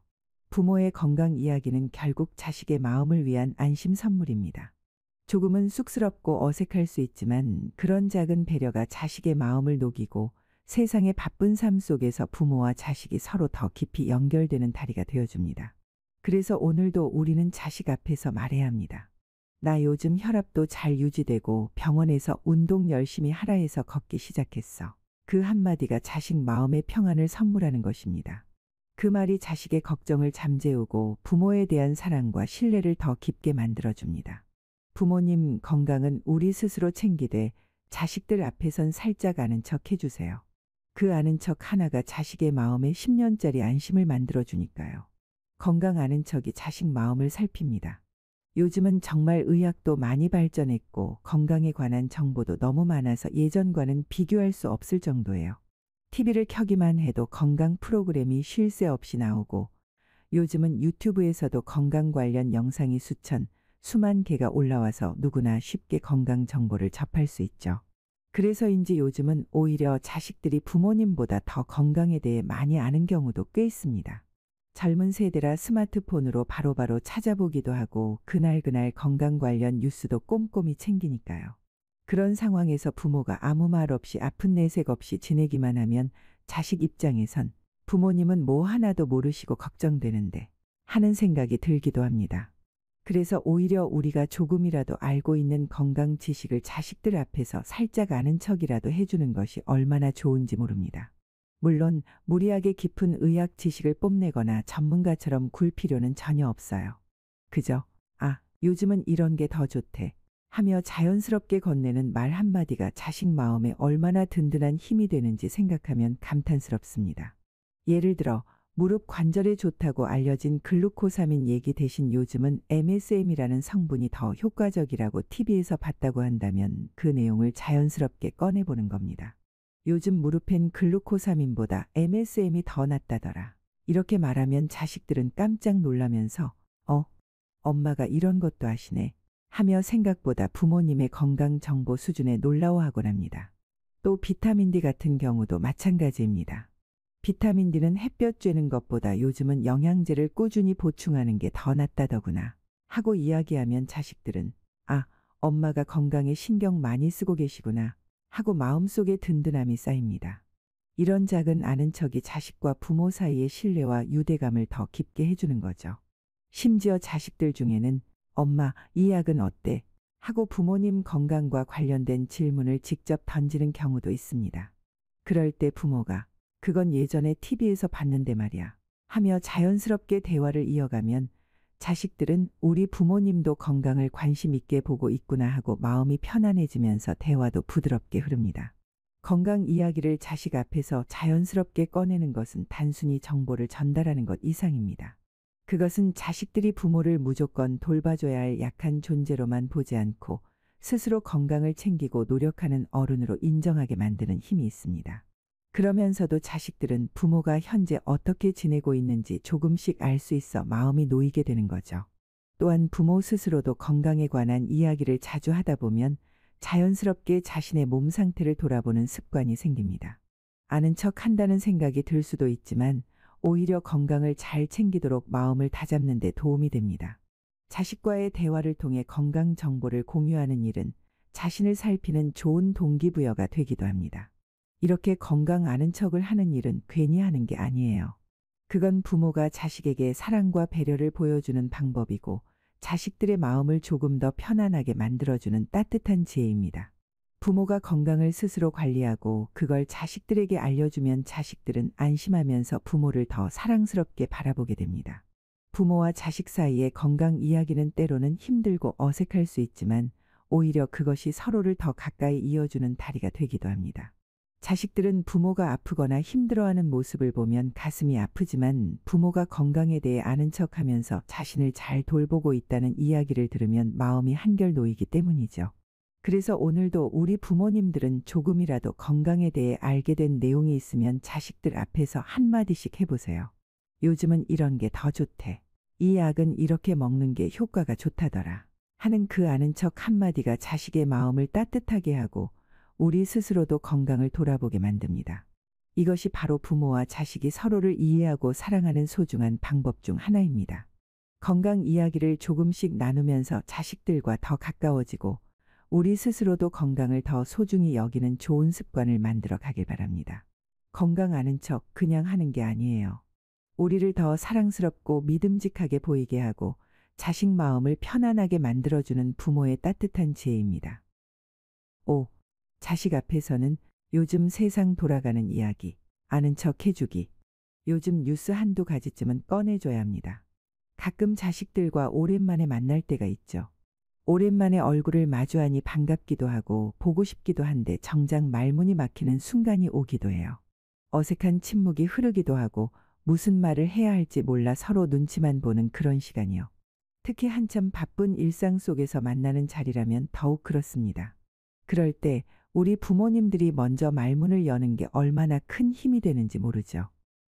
부모의 건강 이야기는 결국 자식의 마음을 위한 안심 선물입니다. 조금은 쑥스럽고 어색할 수 있지만 그런 작은 배려가 자식의 마음을 녹이고 세상의 바쁜 삶 속에서 부모와 자식이 서로 더 깊이 연결되는 다리가 되어줍니다. 그래서 오늘도 우리는 자식 앞에서 말해야 합니다. 나 요즘 혈압도 잘 유지되고 병원에서 운동 열심히 하라 해서 걷기 시작했어. 그 한마디가 자식 마음의 평안을 선물하는 것입니다. 그 말이 자식의 걱정을 잠재우고 부모에 대한 사랑과 신뢰를 더 깊게 만들어줍니다. 부모님 건강은 우리 스스로 챙기되 자식들 앞에선 살짝 아는 척 해주세요. 그 아는 척 하나가 자식의 마음에 10년짜리 안심을 만들어주니까요. 건강 아는 척이 자식 마음을 살핍니다. 요즘은 정말 의학도 많이 발전했고 건강에 관한 정보도 너무 많아서 예전과는 비교할 수 없을 정도예요. TV를 켜기만 해도 건강 프로그램이 쉴 새 없이 나오고 요즘은 유튜브에서도 건강 관련 영상이 수만 개가 올라와서 누구나 쉽게 건강 정보를 접할 수 있죠. 그래서인지 요즘은 오히려 자식들이 부모님보다 더 건강에 대해 많이 아는 경우도 꽤 있습니다. 젊은 세대라 스마트폰으로 바로바로 찾아보기도 하고 그날 건강 관련 뉴스도 꼼꼼히 챙기니까요. 그런 상황에서 부모가 아무 말 없이 아픈 내색 없이 지내기만 하면 자식 입장에선 부모님은 뭐 하나도 모르시고 걱정되는데 하는 생각이 들기도 합니다. 그래서 오히려 우리가 조금이라도 알고 있는 건강 지식을 자식들 앞에서 살짝 아는 척이라도 해주는 것이 얼마나 좋은지 모릅니다. 물론 무리하게 깊은 의학 지식을 뽐내거나 전문가처럼 굴 필요는 전혀 없어요. 그저 요즘은 이런 게 더 좋대 하며 자연스럽게 건네는 말 한마디가 자식 마음에 얼마나 든든한 힘이 되는지 생각하면 감탄스럽습니다. 예를 들어 무릎 관절에 좋다고 알려진 글루코사민 얘기 대신 요즘은 MSM이라는 성분이 더 효과적이라고 TV에서 봤다고 한다면 그 내용을 자연스럽게 꺼내보는 겁니다. 요즘 무릎엔 글루코사민보다 MSM이 더 낫다더라. 이렇게 말하면 자식들은 깜짝 놀라면서 엄마가 이런 것도 아시네 하며 생각보다 부모님의 건강 정보 수준에 놀라워하곤 합니다. 또 비타민 D 같은 경우도 마찬가지입니다. 비타민 D는 햇볕 쬐는 것보다 요즘은 영양제를 꾸준히 보충하는 게 더 낫다더구나 하고 이야기하면 자식들은 엄마가 건강에 신경 많이 쓰고 계시구나 하고 마음속에 든든함이 쌓입니다. 이런 작은 아는 척이 자식과 부모 사이의 신뢰와 유대감을 더 깊게 해주는 거죠. 심지어 자식들 중에는 엄마, 이 약은 어때? 하고 부모님 건강과 관련된 질문을 직접 던지는 경우도 있습니다. 그럴 때 부모가 그건 예전에 TV에서 봤는데 말이야 하며 자연스럽게 대화를 이어가면 자식들은 우리 부모님도 건강을 관심 있게 보고 있구나 하고 마음이 편안해지면서 대화도 부드럽게 흐릅니다. 건강 이야기를 자식 앞에서 자연스럽게 꺼내는 것은 단순히 정보를 전달하는 것 이상입니다. 그것은 자식들이 부모를 무조건 돌봐줘야 할 약한 존재로만 보지 않고 스스로 건강을 챙기고 노력하는 어른으로 인정하게 만드는 힘이 있습니다. 그러면서도 자식들은 부모가 현재 어떻게 지내고 있는지 조금씩 알 수 있어 마음이 놓이게 되는 거죠. 또한 부모 스스로도 건강에 관한 이야기를 자주 하다 보면 자연스럽게 자신의 몸 상태를 돌아보는 습관이 생깁니다. 아는 척 한다는 생각이 들 수도 있지만 오히려 건강을 잘 챙기도록 마음을 다잡는 데 도움이 됩니다. 자식과의 대화를 통해 건강 정보를 공유하는 일은 자신을 살피는 좋은 동기부여가 되기도 합니다. 이렇게 건강 아는 척을 하는 일은 괜히 하는 게 아니에요. 그건 부모가 자식에게 사랑과 배려를 보여주는 방법이고 자식들의 마음을 조금 더 편안하게 만들어주는 따뜻한 지혜입니다. 부모가 건강을 스스로 관리하고 그걸 자식들에게 알려주면 자식들은 안심하면서 부모를 더 사랑스럽게 바라보게 됩니다. 부모와 자식 사이의 건강 이야기는 때로는 힘들고 어색할 수 있지만 오히려 그것이 서로를 더 가까이 이어주는 다리가 되기도 합니다. 자식들은 부모가 아프거나 힘들어하는 모습을 보면 가슴이 아프지만 부모가 건강에 대해 아는 척하면서 자신을 잘 돌보고 있다는 이야기를 들으면 마음이 한결 놓이기 때문이죠. 그래서 오늘도 우리 부모님들은 조금이라도 건강에 대해 알게 된 내용이 있으면 자식들 앞에서 한마디씩 해보세요. 요즘은 이런 게 더 좋대. 이 약은 이렇게 먹는 게 효과가 좋다더라. 하는 그 아는 척 한마디가 자식의 마음을 따뜻하게 하고 우리 스스로도 건강을 돌아보게 만듭니다. 이것이 바로 부모와 자식이 서로를 이해하고 사랑하는 소중한 방법 중 하나입니다. 건강 이야기를 조금씩 나누면서 자식들과 더 가까워지고 우리 스스로도 건강을 더 소중히 여기는 좋은 습관을 만들어 가길 바랍니다. 건강 아는 척 그냥 하는 게 아니에요. 우리를 더 사랑스럽고 믿음직하게 보이게 하고 자식 마음을 편안하게 만들어주는 부모의 따뜻한 지혜입니다. 5. 자식 앞에서는 요즘 세상 돌아가는 이야기, 아는 척 해주기. 요즘 뉴스 한두 가지쯤은 꺼내줘야 합니다. 가끔 자식들과 오랜만에 만날 때가 있죠. 오랜만에 얼굴을 마주하니 반갑기도 하고 보고 싶기도 한데 정작 말문이 막히는 순간이 오기도 해요. 어색한 침묵이 흐르기도 하고 무슨 말을 해야 할지 몰라 서로 눈치만 보는 그런 시간이요. 특히 한참 바쁜 일상 속에서 만나는 자리라면 더욱 그렇습니다. 그럴 때 우리 부모님들이 먼저 말문을 여는 게 얼마나 큰 힘이 되는지 모르죠.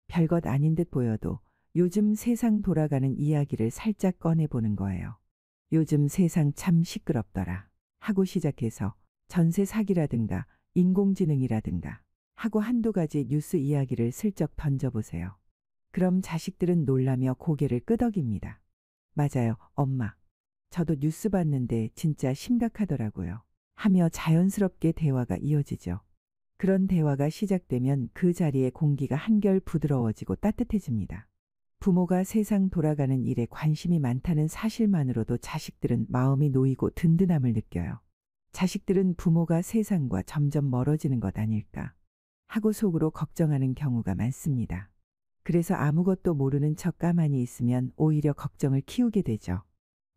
별것 아닌 듯 보여도 요즘 세상 돌아가는 이야기를 살짝 꺼내보는 거예요. 요즘 세상 참 시끄럽더라 하고 시작해서 전세 사기라든가 인공지능이라든가 하고 한두 가지 뉴스 이야기를 슬쩍 던져보세요. 그럼 자식들은 놀라며 고개를 끄덕입니다. 맞아요, 엄마. 저도 뉴스 봤는데 진짜 심각하더라고요. 하며 자연스럽게 대화가 이어지죠. 그런 대화가 시작되면 그 자리의 공기가 한결 부드러워지고 따뜻해집니다. 부모가 세상 돌아가는 일에 관심이 많다는 사실만으로도 자식들은 마음이 놓이고 든든함을 느껴요. 자식들은 부모가 세상과 점점 멀어지는 것 아닐까 하고 속으로 걱정하는 경우가 많습니다. 그래서 아무것도 모르는 척 가만히 있으면 오히려 걱정을 키우게 되죠.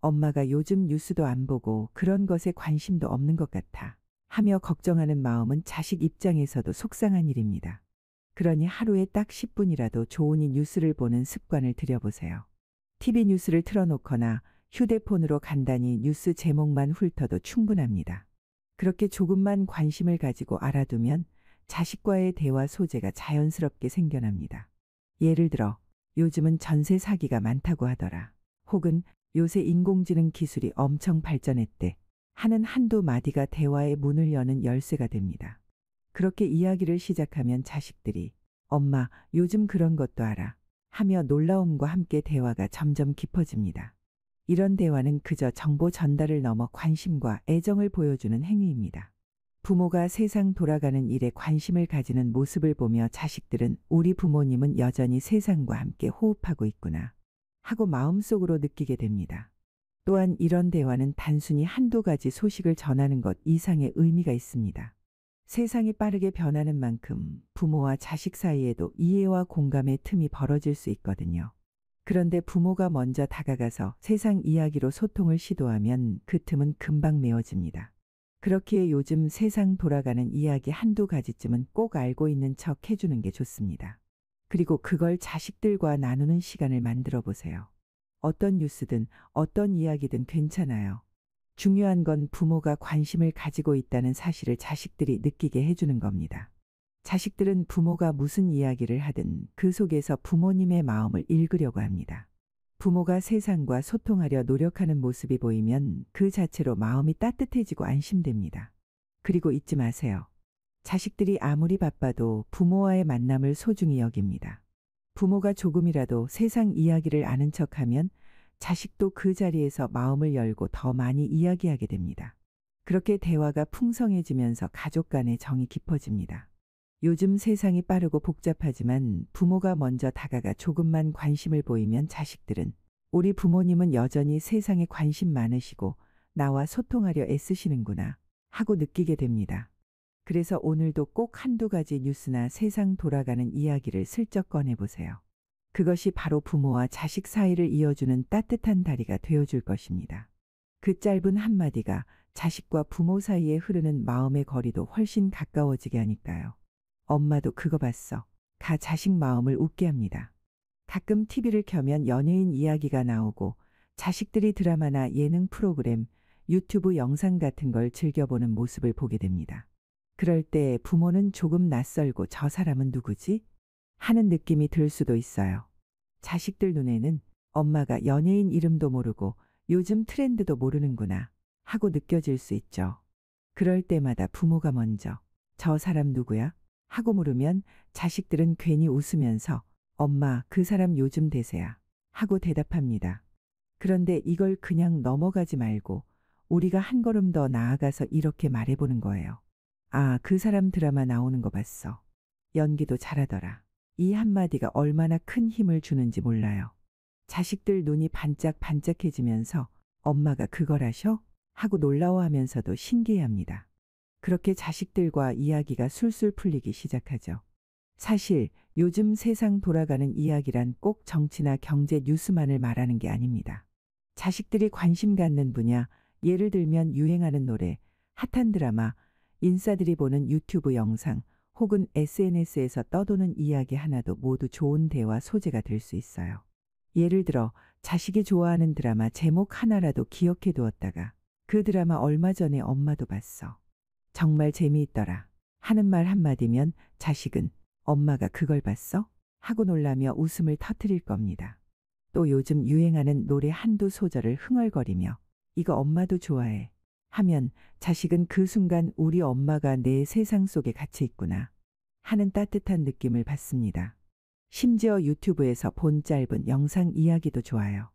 엄마가 요즘 뉴스도 안 보고 그런 것에 관심도 없는 것 같아 하며 걱정하는 마음은 자식 입장에서도 속상한 일입니다. 그러니 하루에 딱 10분이라도 좋으니 뉴스를 보는 습관을 들여보세요. TV 뉴스를 틀어놓거나 휴대폰으로 간단히 뉴스 제목만 훑어도 충분합니다. 그렇게 조금만 관심을 가지고 알아두면 자식과의 대화 소재가 자연스럽게 생겨납니다. 예를 들어 요즘은 전세 사기가 많다고 하더라. 혹은 요새 인공지능 기술이 엄청 발전했대 하는 한두 마디가 대화의 문을 여는 열쇠가 됩니다. 그렇게 이야기를 시작하면 자식들이 엄마 요즘 그런 것도 알아 하며 놀라움과 함께 대화가 점점 깊어집니다. 이런 대화는 그저 정보 전달을 넘어 관심과 애정을 보여주는 행위입니다. 부모가 세상 돌아가는 일에 관심을 가지는 모습을 보며 자식들은 우리 부모님은 여전히 세상과 함께 호흡하고 있구나 하고 마음속으로 느끼게 됩니다. 또한 이런 대화는 단순히 한두 가지 소식을 전하는 것 이상의 의미가 있습니다. 세상이 빠르게 변하는 만큼 부모와 자식 사이에도 이해와 공감의 틈이 벌어질 수 있거든요. 그런데 부모가 먼저 다가가서 세상 이야기로 소통을 시도하면 그 틈은 금방 메워집니다. 그렇기에 요즘 세상 돌아가는 이야기 한두 가지쯤은 꼭 알고 있는 척 해주는 게 좋습니다. 그리고 그걸 자식들과 나누는 시간을 만들어 보세요. 어떤 뉴스든 어떤 이야기든 괜찮아요. 중요한 건 부모가 관심을 가지고 있다는 사실을 자식들이 느끼게 해주는 겁니다. 자식들은 부모가 무슨 이야기를 하든 그 속에서 부모님의 마음을 읽으려고 합니다. 부모가 세상과 소통하려 노력하는 모습이 보이면 그 자체로 마음이 따뜻해지고 안심됩니다. 그리고 잊지 마세요. 자식들이 아무리 바빠도 부모와의 만남을 소중히 여깁니다. 부모가 조금이라도 세상 이야기를 아는 척하면 자식도 그 자리에서 마음을 열고 더 많이 이야기하게 됩니다. 그렇게 대화가 풍성해지면서 가족 간의 정이 깊어집니다. 요즘 세상이 빠르고 복잡하지만 부모가 먼저 다가가 조금만 관심을 보이면 자식들은 우리 부모님은 여전히 세상에 관심 많으시고 나와 소통하려 애쓰시는구나 하고 느끼게 됩니다. 그래서 오늘도 꼭 한두 가지 뉴스나 세상 돌아가는 이야기를 슬쩍 꺼내보세요. 그것이 바로 부모와 자식 사이를 이어주는 따뜻한 다리가 되어줄 것입니다. 그 짧은 한마디가 자식과 부모 사이에 흐르는 마음의 거리도 훨씬 가까워지게 하니까요. 엄마도 그거 봤어. 가 자식 마음을 웃게 합니다. 가끔 TV를 켜면 연예인 이야기가 나오고 자식들이 드라마나 예능 프로그램, 유튜브 영상 같은 걸 즐겨보는 모습을 보게 됩니다. 그럴 때 부모는 조금 낯설고 저 사람은 누구지? 하는 느낌이 들 수도 있어요. 자식들 눈에는 엄마가 연예인 이름도 모르고 요즘 트렌드도 모르는구나 하고 느껴질 수 있죠. 그럴 때마다 부모가 먼저 저 사람 누구야? 하고 물으면 자식들은 괜히 웃으면서 엄마 그 사람 요즘 대세야 하고 대답합니다. 그런데 이걸 그냥 넘어가지 말고 우리가 한 걸음 더 나아가서 이렇게 말해보는 거예요. 아, 그 사람 드라마 나오는 거 봤어. 연기도 잘하더라. 이 한마디가 얼마나 큰 힘을 주는지 몰라요. 자식들 눈이 반짝반짝해지면서 엄마가 그걸 하셔? 하고 놀라워하면서도 신기해합니다. 그렇게 자식들과 이야기가 술술 풀리기 시작하죠. 사실 요즘 세상 돌아가는 이야기란 꼭 정치나 경제 뉴스만을 말하는 게 아닙니다. 자식들이 관심 갖는 분야, 예를 들면 유행하는 노래, 핫한 드라마, 인싸들이 보는 유튜브 영상, 혹은 SNS에서 떠도는 이야기 하나도 모두 좋은 대화 소재가 될 수 있어요. 예를 들어 자식이 좋아하는 드라마 제목 하나라도 기억해 두었다가 그 드라마 얼마 전에 엄마도 봤어. 정말 재미있더라. 하는 말 한마디면 자식은 엄마가 그걸 봤어? 하고 놀라며 웃음을 터뜨릴 겁니다. 또 요즘 유행하는 노래 한두 소절을 흥얼거리며 이거 엄마도 좋아해 하면 자식은 그 순간 우리 엄마가 내 세상 속에 갇혀 있구나 하는 따뜻한 느낌을 받습니다. 심지어 유튜브에서 본 짧은 영상 이야기도 좋아요.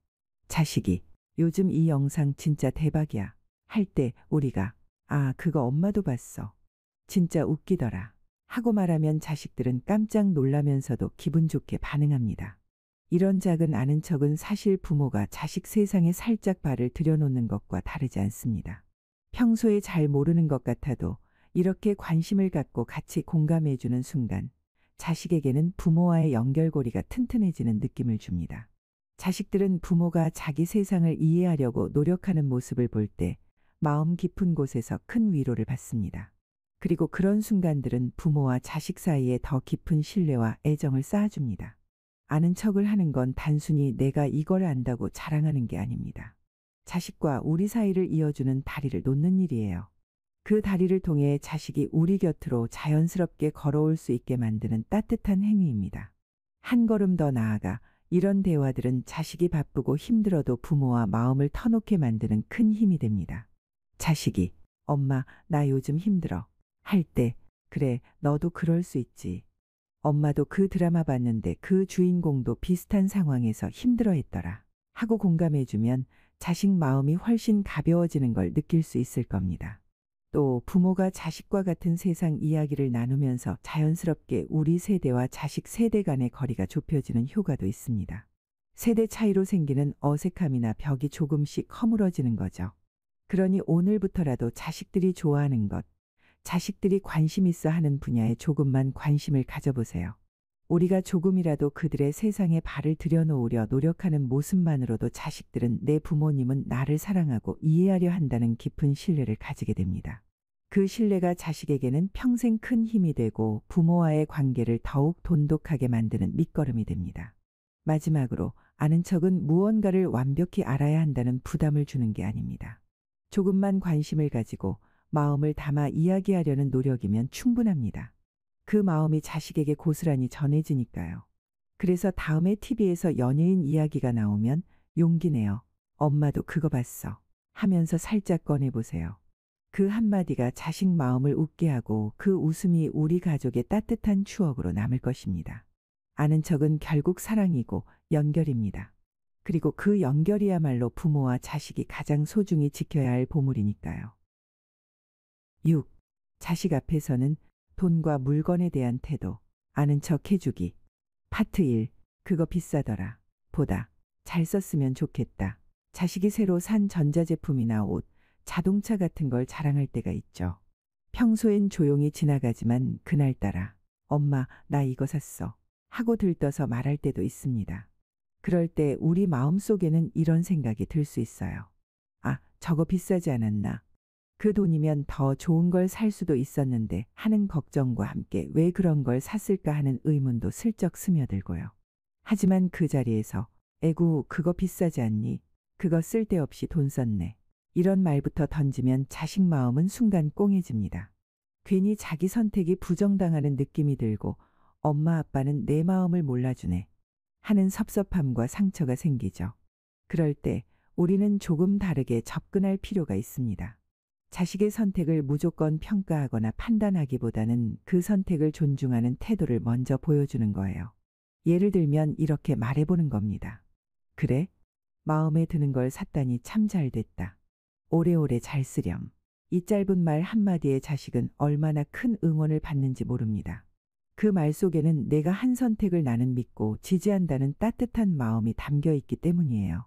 자식이 요즘 이 영상 진짜 대박이야 할 때 우리가 아 그거 엄마도 봤어. 진짜 웃기더라 하고 말하면 자식들은 깜짝 놀라면서도 기분 좋게 반응합니다. 이런 작은 아는 척은 사실 부모가 자식 세상에 살짝 발을 들여놓는 것과 다르지 않습니다. 평소에 잘 모르는 것 같아도 이렇게 관심을 갖고 같이 공감해주는 순간 자식에게는 부모와의 연결고리가 튼튼해지는 느낌을 줍니다. 자식들은 부모가 자기 세상을 이해하려고 노력하는 모습을 볼 때 마음 깊은 곳에서 큰 위로를 받습니다. 그리고 그런 순간들은 부모와 자식 사이에 더 깊은 신뢰와 애정을 쌓아줍니다. 아는 척을 하는 건 단순히 내가 이걸 안다고 자랑하는 게 아닙니다. 자식과 우리 사이를 이어주는 다리를 놓는 일이에요. 그 다리를 통해 자식이 우리 곁으로 자연스럽게 걸어올 수 있게 만드는 따뜻한 행위입니다. 한 걸음 더 나아가 이런 대화들은 자식이 바쁘고 힘들어도 부모와 마음을 터놓게 만드는 큰 힘이 됩니다. 자식이 엄마 나 요즘 힘들어 할 때 그래 너도 그럴 수 있지. 엄마도 그 드라마 봤는데 그 주인공도 비슷한 상황에서 힘들어했더라 하고 공감해주면 자식 마음이 훨씬 가벼워지는 걸 느낄 수 있을 겁니다. 또 부모가 자식과 같은 세상 이야기를 나누면서 자연스럽게 우리 세대와 자식 세대 간의 거리가 좁혀지는 효과도 있습니다. 세대 차이로 생기는 어색함이나 벽이 조금씩 허물어지는 거죠. 그러니 오늘부터라도 자식들이 좋아하는 것, 자식들이 관심 있어 하는 분야에 조금만 관심을 가져보세요. 우리가 조금이라도 그들의 세상에 발을 들여놓으려 노력하는 모습만으로도 자식들은 내 부모님은 나를 사랑하고 이해하려 한다는 깊은 신뢰를 가지게 됩니다. 그 신뢰가 자식에게는 평생 큰 힘이 되고 부모와의 관계를 더욱 돈독하게 만드는 밑거름이 됩니다. 마지막으로 아는 척은 무언가를 완벽히 알아야 한다는 부담을 주는 게 아닙니다. 조금만 관심을 가지고 마음을 담아 이야기하려는 노력이면 충분합니다. 그 마음이 자식에게 고스란히 전해지니까요. 그래서 다음에 TV에서 연예인 이야기가 나오면 용기 내어 엄마도 그거 봤어 하면서 살짝 꺼내보세요. 그 한마디가 자식 마음을 웃게 하고 그 웃음이 우리 가족의 따뜻한 추억으로 남을 것입니다. 아는 척은 결국 사랑이고 연결입니다. 그리고 그 연결이야말로 부모와 자식이 가장 소중히 지켜야 할 보물이니까요. 6. 자식 앞에서는 돈과 물건에 대한 태도. 아는 척 해주기. 파트 1. 그거 비싸더라. 보다. 잘 썼으면 좋겠다. 자식이 새로 산 전자제품이나 옷, 자동차 같은 걸 자랑할 때가 있죠. 평소엔 조용히 지나가지만 그날따라 엄마, 나 이거 샀어 하고 들떠서 말할 때도 있습니다. 그럴 때 우리 마음속에는 이런 생각이 들 수 있어요. 아, 저거 비싸지 않았나? 그 돈이면 더 좋은 걸 살 수도 있었는데 하는 걱정과 함께 왜 그런 걸 샀을까 하는 의문도 슬쩍 스며들고요. 하지만 그 자리에서 에구, 그거 비싸지 않니? 그거 쓸데없이 돈 썼네. 이런 말부터 던지면 자식 마음은 순간 꽁해집니다. 괜히 자기 선택이 부정당하는 느낌이 들고 엄마 아빠는 내 마음을 몰라주네 하는 섭섭함과 상처가 생기죠. 그럴 때 우리는 조금 다르게 접근할 필요가 있습니다. 자식의 선택을 무조건 평가하거나 판단하기보다는 그 선택을 존중하는 태도를 먼저 보여주는 거예요. 예를 들면 이렇게 말해보는 겁니다. 그래? 마음에 드는 걸 샀다니 참 잘됐다. 오래오래 잘 쓰렴. 이 짧은 말 한마디에 자식은 얼마나 큰 응원을 받는지 모릅니다. 그 말 속에는 내가 한 선택을 나는 믿고 지지한다는 따뜻한 마음이 담겨 있기 때문이에요.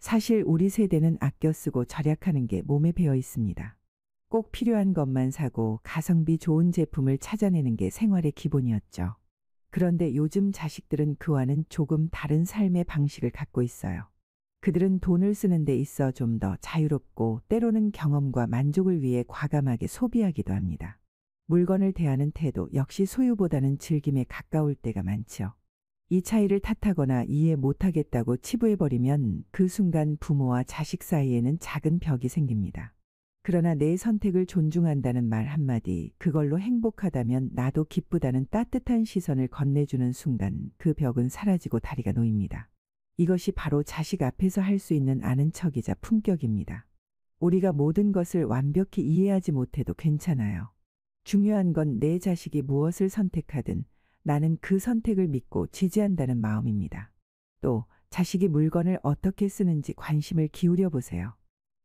사실 우리 세대는 아껴 쓰고 절약하는 게 몸에 배어 있습니다. 꼭 필요한 것만 사고 가성비 좋은 제품을 찾아내는 게 생활의 기본이었죠. 그런데 요즘 자식들은 그와는 조금 다른 삶의 방식을 갖고 있어요. 그들은 돈을 쓰는 데 있어 좀 더 자유롭고 때로는 경험과 만족을 위해 과감하게 소비하기도 합니다. 물건을 대하는 태도 역시 소유보다는 즐김에 가까울 때가 많죠. 이 차이를 탓하거나 이해 못하겠다고 치부해버리면 그 순간 부모와 자식 사이에는 작은 벽이 생깁니다. 그러나 내 선택을 존중한다는 말 한마디, 그걸로 행복하다면 나도 기쁘다는 따뜻한 시선을 건네주는 순간 그 벽은 사라지고 다리가 놓입니다. 이것이 바로 자식 앞에서 할 수 있는 아는 척이자 품격입니다. 우리가 모든 것을 완벽히 이해하지 못해도 괜찮아요. 중요한 건 내 자식이 무엇을 선택하든 나는 그 선택을 믿고 지지한다는 마음입니다. 또 자식이 물건을 어떻게 쓰는지 관심을 기울여 보세요.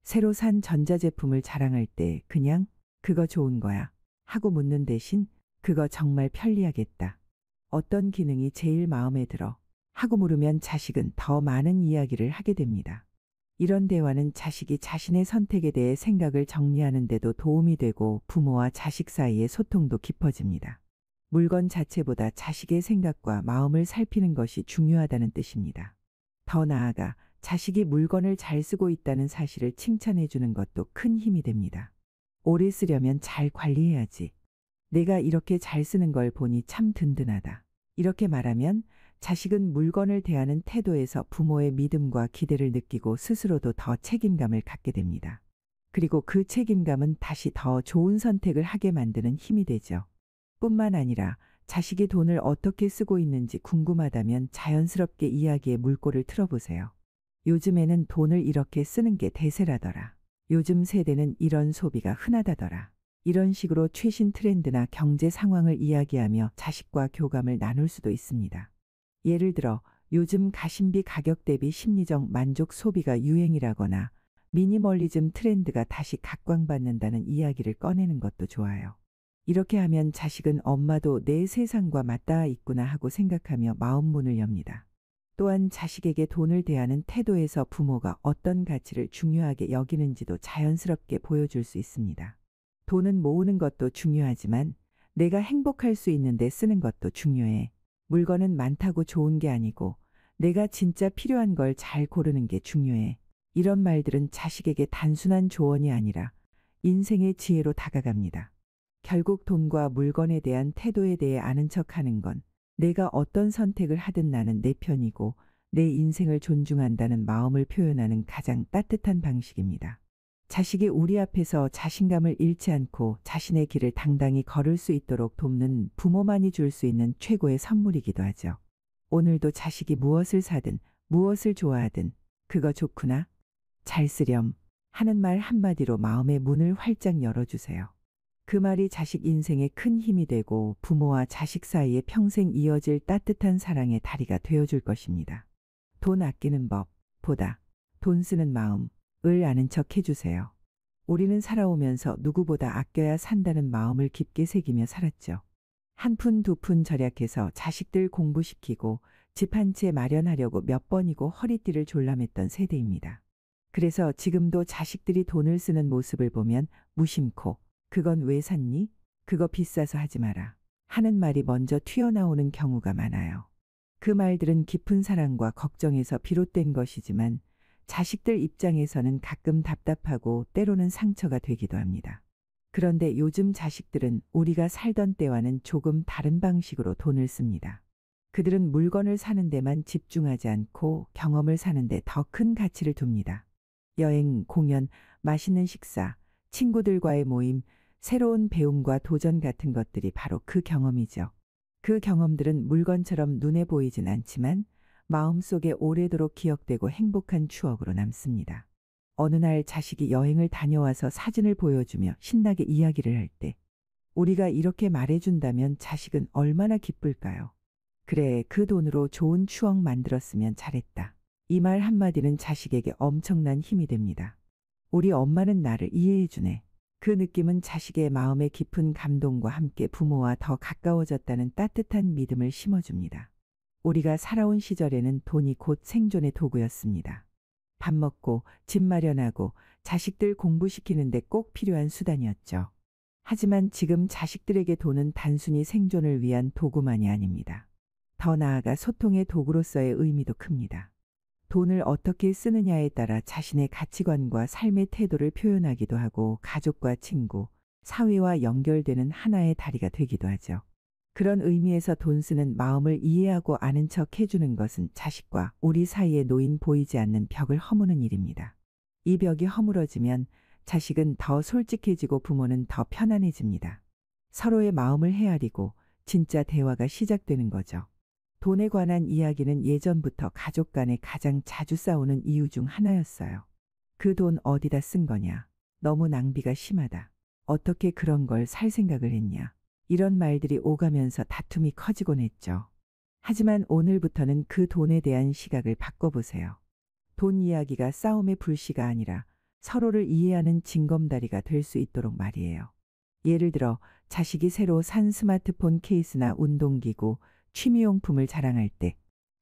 새로 산 전자제품을 자랑할 때 그냥 그거 좋은 거야 하고 묻는 대신 그거 정말 편리하겠다. 어떤 기능이 제일 마음에 들어? 하고 물으면 자식은 더 많은 이야기를 하게 됩니다. 이런 대화는 자식이 자신의 선택에 대해 생각을 정리하는 데도 도움이 되고 부모와 자식 사이의 소통도 깊어집니다. 물건 자체보다 자식의 생각과 마음을 살피는 것이 중요하다는 뜻입니다. 더 나아가 자식이 물건을 잘 쓰고 있다는 사실을 칭찬해 주는 것도 큰 힘이 됩니다. 오래 쓰려면 잘 관리해야지. 내가 이렇게 잘 쓰는 걸 보니 참 든든하다. 이렇게 말하면 자식은 물건을 대하는 태도에서 부모의 믿음과 기대를 느끼고 스스로도 더 책임감을 갖게 됩니다. 그리고 그 책임감은 다시 더 좋은 선택을 하게 만드는 힘이 되죠. 뿐만 아니라 자식이 돈을 어떻게 쓰고 있는지 궁금하다면 자연스럽게 이야기의 물꼬를 틀어보세요. 요즘에는 돈을 이렇게 쓰는 게 대세라더라. 요즘 세대는 이런 소비가 흔하다더라. 이런 식으로 최신 트렌드나 경제 상황을 이야기하며 자식과 교감을 나눌 수도 있습니다. 예를 들어 요즘 가심비 가격 대비 심리적 만족 소비가 유행이라거나 미니멀리즘 트렌드가 다시 각광받는다는 이야기를 꺼내는 것도 좋아요. 이렇게 하면 자식은 엄마도 내 세상과 맞닿아 있구나 하고 생각하며 마음 문을 엽니다. 또한 자식에게 돈을 대하는 태도에서 부모가 어떤 가치를 중요하게 여기는지도 자연스럽게 보여줄 수 있습니다. 돈은 모으는 것도 중요하지만 내가 행복할 수 있는데 쓰는 것도 중요해. 물건은 많다고 좋은 게 아니고 내가 진짜 필요한 걸 잘 고르는 게 중요해. 이런 말들은 자식에게 단순한 조언이 아니라 인생의 지혜로 다가갑니다. 결국 돈과 물건에 대한 태도에 대해 아는 척하는 건 내가 어떤 선택을 하든 나는 내 편이고 내 인생을 존중한다는 마음을 표현하는 가장 따뜻한 방식입니다. 자식이 우리 앞에서 자신감을 잃지 않고 자신의 길을 당당히 걸을 수 있도록 돕는 부모만이 줄 수 있는 최고의 선물이기도 하죠. 오늘도 자식이 무엇을 사든 무엇을 좋아하든 그거 좋구나. 잘 쓰렴. 하는 말 한마디로 마음의 문을 활짝 열어주세요. 그 말이 자식 인생에 큰 힘이 되고 부모와 자식 사이에 평생 이어질 따뜻한 사랑의 다리가 되어줄 것입니다. 돈 아끼는 법보다 돈 쓰는 마음을 아는 척 해주세요. 우리는 살아오면서 누구보다 아껴야 산다는 마음을 깊게 새기며 살았죠. 한 푼 두 푼 절약해서 자식들 공부시키고 집 한 채 마련하려고 몇 번이고 허리띠를 졸라맸던 세대입니다. 그래서 지금도 자식들이 돈을 쓰는 모습을 보면 무심코 그건 왜 샀니? 그거 비싸서 하지 마라 하는 말이 먼저 튀어나오는 경우가 많아요. 그 말들은 깊은 사랑과 걱정에서 비롯된 것이지만 자식들 입장에서는 가끔 답답하고 때로는 상처가 되기도 합니다. 그런데 요즘 자식들은 우리가 살던 때와는 조금 다른 방식으로 돈을 씁니다. 그들은 물건을 사는 데만 집중하지 않고 경험을 사는 데 더 큰 가치를 둡니다. 여행, 공연, 맛있는 식사, 친구들과의 모임, 새로운 배움과 도전 같은 것들이 바로 그 경험이죠. 그 경험들은 물건처럼 눈에 보이진 않지만 마음속에 오래도록 기억되고 행복한 추억으로 남습니다. 어느 날 자식이 여행을 다녀와서 사진을 보여주며 신나게 이야기를 할 때 우리가 이렇게 말해준다면 자식은 얼마나 기쁠까요? 그래, 그 돈으로 좋은 추억 만들었으면 잘했다. 이 말 한마디는 자식에게 엄청난 힘이 됩니다. 우리 엄마는 나를 이해해주네. 그 느낌은 자식의 마음의 깊은 감동과 함께 부모와 더 가까워졌다는 따뜻한 믿음을 심어줍니다. 우리가 살아온 시절에는 돈이 곧 생존의 도구였습니다. 밥 먹고 집 마련하고 자식들 공부시키는데 꼭 필요한 수단이었죠. 하지만 지금 자식들에게 돈은 단순히 생존을 위한 도구만이 아닙니다. 더 나아가 소통의 도구로서의 의미도 큽니다. 돈을 어떻게 쓰느냐에 따라 자신의 가치관과 삶의 태도를 표현하기도 하고 가족과 친구, 사회와 연결되는 하나의 다리가 되기도 하죠. 그런 의미에서 돈 쓰는 마음을 이해하고 아는 척 해주는 것은 자식과 우리 사이에 놓인 보이지 않는 벽을 허무는 일입니다. 이 벽이 허물어지면 자식은 더 솔직해지고 부모는 더 편안해집니다. 서로의 마음을 헤아리고 진짜 대화가 시작되는 거죠. 돈에 관한 이야기는 예전부터 가족 간에 가장 자주 싸우는 이유 중 하나였어요. 그 돈 어디다 쓴 거냐? 너무 낭비가 심하다. 어떻게 그런 걸 살 생각을 했냐? 이런 말들이 오가면서 다툼이 커지곤 했죠. 하지만 오늘부터는 그 돈에 대한 시각을 바꿔보세요. 돈 이야기가 싸움의 불씨가 아니라 서로를 이해하는 징검다리가 될 수 있도록 말이에요. 예를 들어 자식이 새로 산 스마트폰 케이스나 운동기구, 취미용품을 자랑할 때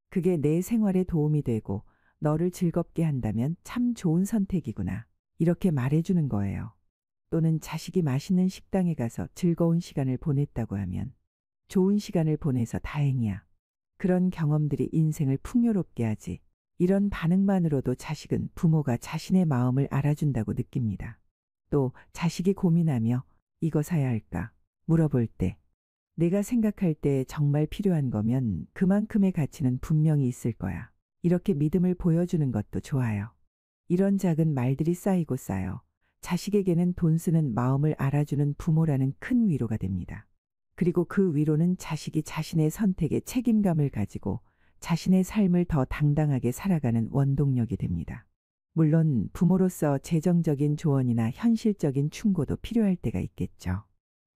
그게 내 생활에 도움이 되고 너를 즐겁게 한다면 참 좋은 선택이구나. 이렇게 말해주는 거예요. 또는 자식이 맛있는 식당에 가서 즐거운 시간을 보냈다고 하면 좋은 시간을 보내서 다행이야. 그런 경험들이 인생을 풍요롭게 하지. 이런 반응만으로도 자식은 부모가 자신의 마음을 알아준다고 느낍니다. 또 자식이 고민하며 이거 사야 할까 물어볼 때 내가 생각할 때 정말 필요한 거면 그만큼의 가치는 분명히 있을 거야. 이렇게 믿음을 보여주는 것도 좋아요. 이런 작은 말들이 쌓이고 쌓여 자식에게는 돈 쓰는 마음을 알아주는 부모라는 큰 위로가 됩니다. 그리고 그 위로는 자식이 자신의 선택에 책임감을 가지고 자신의 삶을 더 당당하게 살아가는 원동력이 됩니다. 물론 부모로서 재정적인 조언이나 현실적인 충고도 필요할 때가 있겠죠.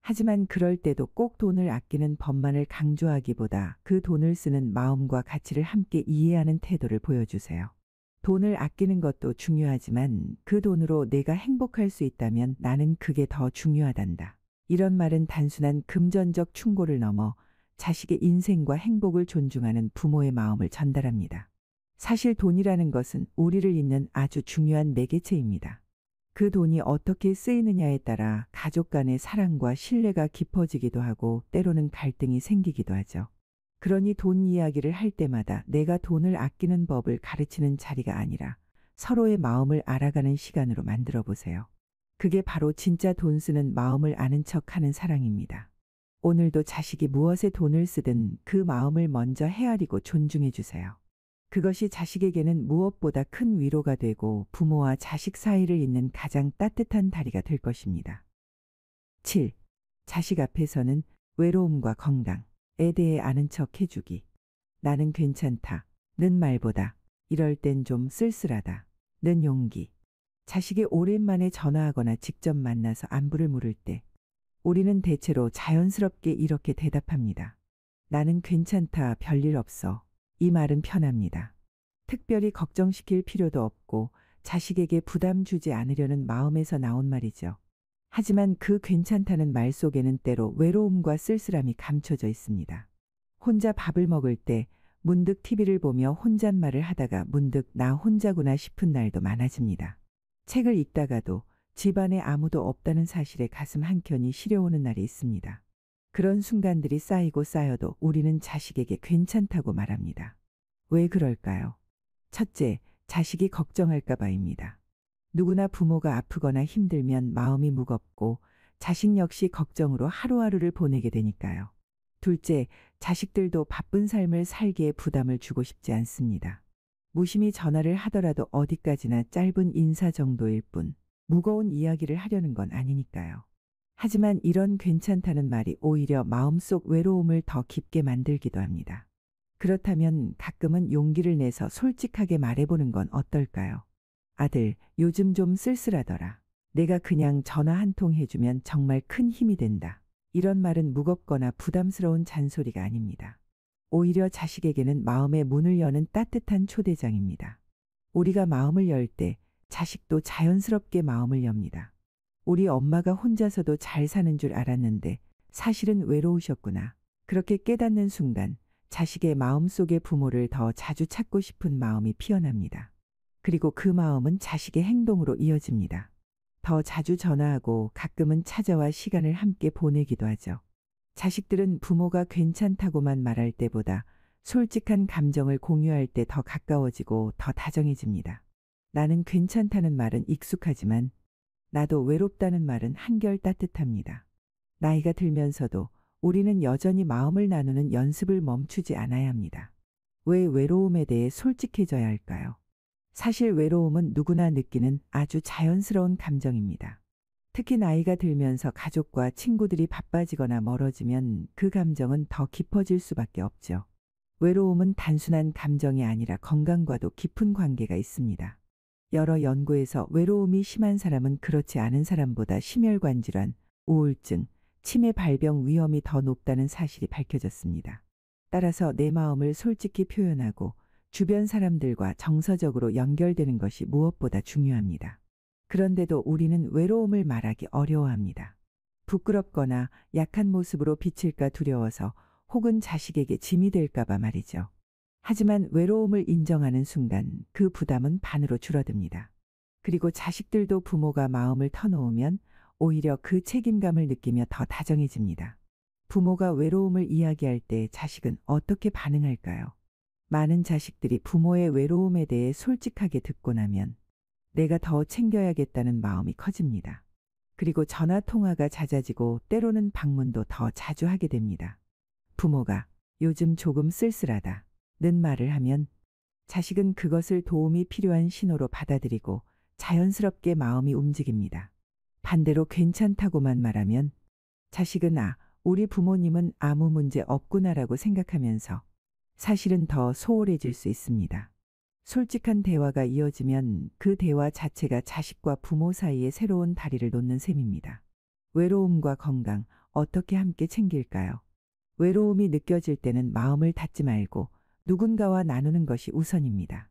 하지만 그럴 때도 꼭 돈을 아끼는 법만을 강조하기보다 그 돈을 쓰는 마음과 가치를 함께 이해하는 태도를 보여주세요. 돈을 아끼는 것도 중요하지만 그 돈으로 내가 행복할 수 있다면 나는 그게 더 중요하단다. 이런 말은 단순한 금전적 충고를 넘어 자식의 인생과 행복을 존중하는 부모의 마음을 전달합니다. 사실 돈이라는 것은 우리를 잇는 아주 중요한 매개체입니다. 그 돈이 어떻게 쓰이느냐에 따라 가족 간의 사랑과 신뢰가 깊어지기도 하고 때로는 갈등이 생기기도 하죠. 그러니 돈 이야기를 할 때마다 내가 돈을 아끼는 법을 가르치는 자리가 아니라 서로의 마음을 알아가는 시간으로 만들어 보세요. 그게 바로 진짜 돈 쓰는 마음을 아는 척하는 사랑입니다. 오늘도 자식이 무엇에 돈을 쓰든 그 마음을 먼저 헤아리고 존중해 주세요. 그것이 자식에게는 무엇보다 큰 위로가 되고 부모와 자식 사이를 잇는 가장 따뜻한 다리가 될 것입니다. 7. 자식 앞에서는 외로움과 건강에 대해 아는 척 해주기. 나는 괜찮다. 는 말보다 이럴 땐 좀 쓸쓸하다. 는 용기. 자식이 오랜만에 전화하거나 직접 만나서 안부를 물을 때 우리는 대체로 자연스럽게 이렇게 대답합니다. 나는 괜찮다, 별일 없어. 이 말은 편합니다. 특별히 걱정시킬 필요도 없고 자식에게 부담 주지 않으려는 마음에서 나온 말이죠. 하지만 그 괜찮다는 말 속에는 때로 외로움과 쓸쓸함이 감춰져 있습니다. 혼자 밥을 먹을 때 문득 TV를 보며 혼잣말을 하다가 문득 나 혼자구나 싶은 날도 많아집니다. 책을 읽다가도 집안에 아무도 없다는 사실에 가슴 한켠이 시려오는 날이 있습니다. 그런 순간들이 쌓이고 쌓여도 우리는 자식에게 괜찮다고 말합니다. 왜 그럴까요? 첫째, 자식이 걱정할까 봐입니다. 누구나 부모가 아프거나 힘들면 마음이 무겁고 자식 역시 걱정으로 하루하루를 보내게 되니까요. 둘째, 자식들도 바쁜 삶을 살기에 부담을 주고 싶지 않습니다. 무심히 전화를 하더라도 어디까지나 짧은 인사 정도일 뿐 무거운 이야기를 하려는 건 아니니까요. 하지만 이런 괜찮다는 말이 오히려 마음속 외로움을 더 깊게 만들기도 합니다. 그렇다면 가끔은 용기를 내서 솔직하게 말해보는 건 어떨까요? 아들, 요즘 좀 쓸쓸하더라. 내가 그냥 전화 한 통 해주면 정말 큰 힘이 된다. 이런 말은 무겁거나 부담스러운 잔소리가 아닙니다. 오히려 자식에게는 마음의 문을 여는 따뜻한 초대장입니다. 우리가 마음을 열 때 자식도 자연스럽게 마음을 엽니다. 우리 엄마가 혼자서도 잘 사는 줄 알았는데 사실은 외로우셨구나. 그렇게 깨닫는 순간 자식의 마음속의 부모를 더 자주 찾고 싶은 마음이 피어납니다. 그리고 그 마음은 자식의 행동으로 이어집니다. 더 자주 전화하고 가끔은 찾아와 시간을 함께 보내기도 하죠. 자식들은 부모가 괜찮다고만 말할 때보다 솔직한 감정을 공유할 때 더 가까워지고 더 다정해집니다. 나는 괜찮다는 말은 익숙하지만 나도 외롭다는 말은 한결 따뜻합니다. 나이가 들면서도 우리는 여전히 마음을 나누는 연습을 멈추지 않아야 합니다. 왜 외로움에 대해 솔직해져야 할까요? 사실 외로움은 누구나 느끼는 아주 자연스러운 감정입니다. 특히 나이가 들면서 가족과 친구들이 바빠지거나 멀어지면 그 감정은 더 깊어질 수밖에 없죠. 외로움은 단순한 감정이 아니라 건강과도 깊은 관계가 있습니다. 여러 연구에서 외로움이 심한 사람은 그렇지 않은 사람보다 심혈관 질환, 우울증, 치매 발병 위험이 더 높다는 사실이 밝혀졌습니다. 따라서 내 마음을 솔직히 표현하고 주변 사람들과 정서적으로 연결되는 것이 무엇보다 중요합니다. 그런데도 우리는 외로움을 말하기 어려워합니다. 부끄럽거나 약한 모습으로 비칠까 두려워서 혹은 자식에게 짐이 될까 봐 말이죠. 하지만 외로움을 인정하는 순간 그 부담은 반으로 줄어듭니다. 그리고 자식들도 부모가 마음을 터놓으면 오히려 그 책임감을 느끼며 더 다정해집니다. 부모가 외로움을 이야기할 때 자식은 어떻게 반응할까요? 많은 자식들이 부모의 외로움에 대해 솔직하게 듣고 나면 내가 더 챙겨야겠다는 마음이 커집니다. 그리고 전화 통화가 잦아지고 때로는 방문도 더 자주 하게 됩니다. 부모가 요즘 조금 쓸쓸하다 는 말을 하면 자식은 그것을 도움이 필요한 신호로 받아들이고 자연스럽게 마음이 움직입니다. 반대로 괜찮다고만 말하면 자식은 우리 부모님은 아무 문제 없구나라고 생각하면서 사실은 더 소홀해질 수 있습니다. 솔직한 대화가 이어지면 그 대화 자체가 자식과 부모 사이에 새로운 다리를 놓는 셈입니다. 외로움과 건강 어떻게 함께 챙길까요? 외로움이 느껴질 때는 마음을 닫지 말고 누군가와 나누는 것이 우선입니다.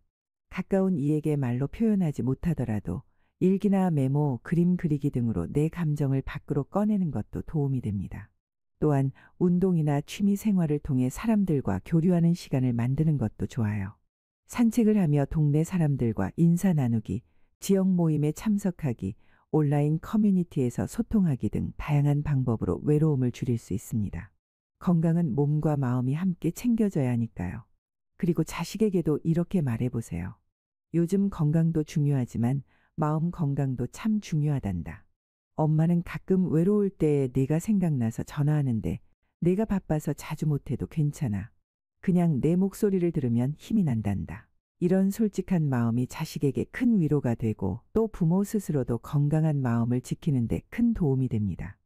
가까운 이에게 말로 표현하지 못하더라도 일기나 메모, 그림 그리기 등으로 내 감정을 밖으로 꺼내는 것도 도움이 됩니다. 또한 운동이나 취미 생활을 통해 사람들과 교류하는 시간을 만드는 것도 좋아요. 산책을 하며 동네 사람들과 인사 나누기, 지역 모임에 참석하기, 온라인 커뮤니티에서 소통하기 등 다양한 방법으로 외로움을 줄일 수 있습니다. 건강은 몸과 마음이 함께 챙겨져야 하니까요. 그리고 자식에게도 이렇게 말해보세요. 요즘 건강도 중요하지만 마음 건강도 참 중요하단다. 엄마는 가끔 외로울 때 네가 생각나서 전화하는데 내가 바빠서 자주 못해도 괜찮아. 그냥 내 목소리를 들으면 힘이 난단다. 이런 솔직한 마음이 자식에게 큰 위로가 되고 또 부모 스스로도 건강한 마음을 지키는 데 큰 도움이 됩니다.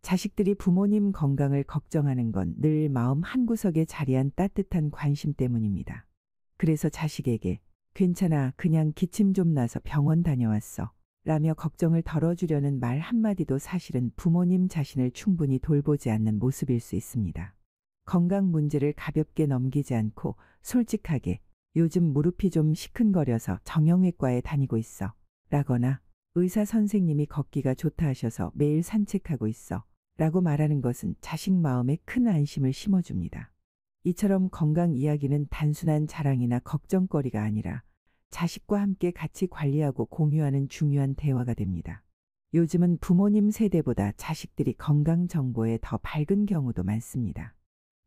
자식들이 부모님 건강을 걱정하는 건 늘 마음 한구석에 자리한 따뜻한 관심 때문입니다. 그래서 자식에게 괜찮아, 그냥 기침 좀 나서 병원 다녀왔어 라며 걱정을 덜어주려는 말 한마디도 사실은 부모님 자신을 충분히 돌보지 않는 모습일 수 있습니다. 건강 문제를 가볍게 넘기지 않고 솔직하게 요즘 무릎이 좀 시큰거려서 정형외과에 다니고 있어 라거나 의사 선생님이 걷기가 좋다 하셔서 매일 산책하고 있어 라고 말하는 것은 자식 마음에 큰 안심을 심어줍니다. 이처럼 건강 이야기는 단순한 자랑이나 걱정거리가 아니라 자식과 함께 같이 관리하고 공유하는 중요한 대화가 됩니다. 요즘은 부모님 세대보다 자식들이 건강 정보에 더 밝은 경우도 많습니다.